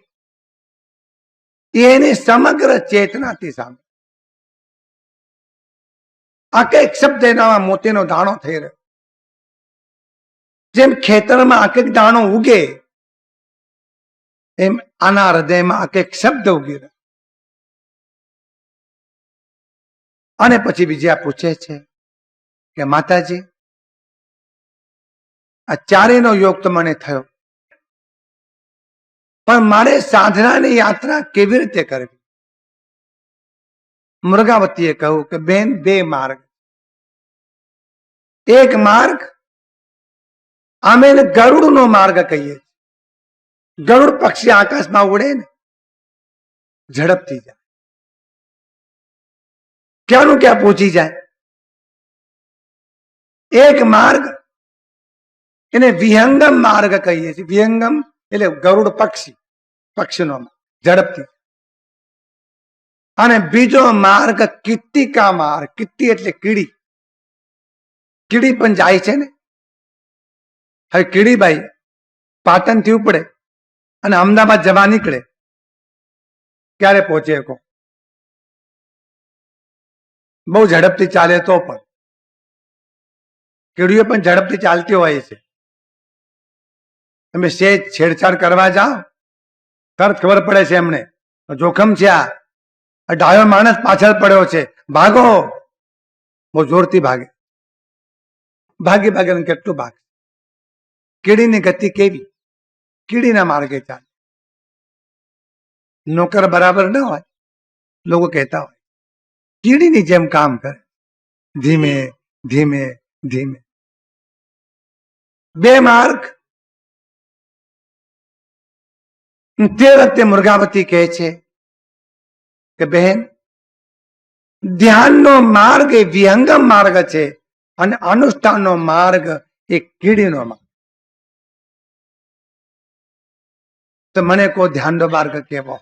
એની સમગ્ર ચેતનાથી સાંભળે. આ કઈક શબ્દ એનામાં મોતીનો દાણો થઈ રહ્યો. જેમ ખેતરમાં આ કઈક દાણો ઉગે એમ આના હૃદયમાં આ કઈક શબ્દ ઉગી રહ્યો. અને પછી બીજા પૂછે છે કે માતાજી, આ ચારેયનો યોગ તો મને થયો, પણ મારે સાધનાની યાત્રા કેવી રીતે કરવી? મૃગાવતીએ કહ્યું કે બેન, બે માર્ગ. એક માર્ગ અમે ગરુડનો માર્ગ કહીએ. ગરુડ પક્ષી આકાશમાં ઉડે ને ઝડપથી જાય, ક્યાંનું ક્યાં પહોંચી જાય. એક માર્ગ એને વિહંગમ માર્ગ કહીએ છીએ. વિહંગમ એટલે ગરુડ પક્ષી, પક્ષીનો ઝડપથી. અને બીજો માર્ગ કીર્તિકા માર્ગ. કીર્તિ એટલે કીડી. કીડી પણ જાય છે ને. હવે કીડીબાઈ પાટણ થી ઉપડે અને અમદાવાદ જવા નીકળે, ક્યારે પહોંચે? કો બહુ ઝડપથી ચાલે તો પણ. કીડીઓ પણ ઝડપથી ચાલતી હોય છે. તમે સેજ છેડછાડ કરવા જાઓ, તરત ખબર પડે છે એમને જોખમ છે. આ ડાયો માણસ પાછળ પડ્યો છે, ભાગો. બહુ જોરથી ભાગે. ભાગી ભાગે કેટલું ભાગે. કીડીની ગતિ કેવી? કીડીના માર્ગે ચાલે. નોકર બરાબર ન હોય, લોકો કહેતા હોય, કીડીની જેમ કામ કરે, ધીમે ધીમે ધીમે. બે માર્ગ. તે વખતે મૃગાવતી કહે છે કે બહેન, ધ્યાનનો માર્ગ એ વિહંગમ માર્ગ છે અને અનુષ્ઠાનનો માર્ગ એ કીડીનો માર્ગ. તો મને કોઈ ધ્યાનનો માર્ગ કેવો?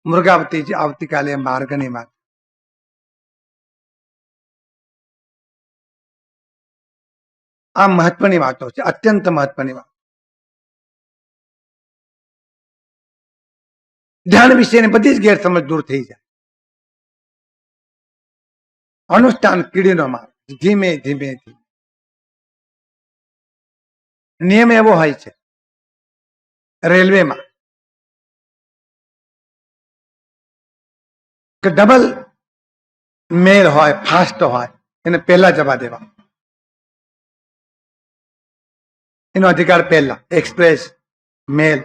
મૃગાવતી આવતીકાલે માર્ગની વાત. આ મહત્વની વાતો છે, અત્યંત મહત્વની વાત. ધ્યાન વિશેની બધી જ ગેરસમજ દૂર થઈ જાય. અનુષ્ઠાન કીડીનો માર્ગ, ધીમે ધીમે ધીમે. નિયમ એવો હોય છે રેલવેમાં કે ડબલ મેલ હોય, ફાસ્ટ હોય, એને પહેલા જવા દેવા. એનો અધિકાર પહેલા. એક્સપ્રેસ, મેલ,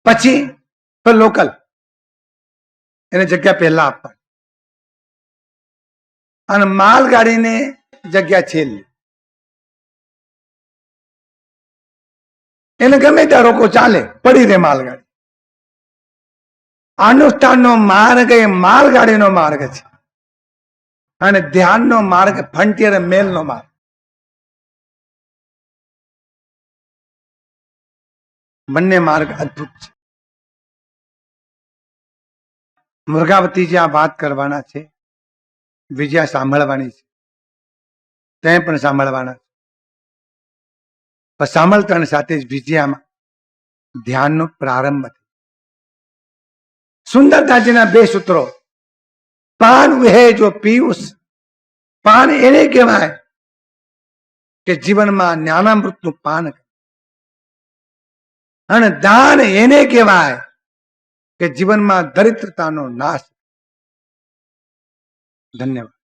પછી લોકલ, એને જગ્યા પહેલા આપવા. અને માલગાડીને જગ્યા છેલ્લી. એને ગમે ત્યાં રોકો, ચાલે, પડી રહે માલગાડી. અનુષ્ઠાનનો માર્ગ એ માલગાડીનો માર્ગ છે અને ધ્યાનનો માર્ગ ફ્રન્ટિયર મેલનો માર્ગ. બંને માર્ગ અદ્ભુત છે. મૃગાવતીજી આ વાત કરવાના છે, વિજયા સાંભળવાની છે, તે પણ સાંભળવાના છે. પણ સાંભળતાની સાથે જ વિજયામાં ધ્યાનનો પ્રારંભ થયો. સુંદરતાજીના બે સૂત્રો. પાન વહે જો પિયુષ. પાન એને કહેવાય કે જીવનમાં જ્ઞાનામૃતનું પાન કરે. અને દાન એને કહેવાય કે જીવનમાં દરિદ્રતાનો નાશ. ધન્યવાદ.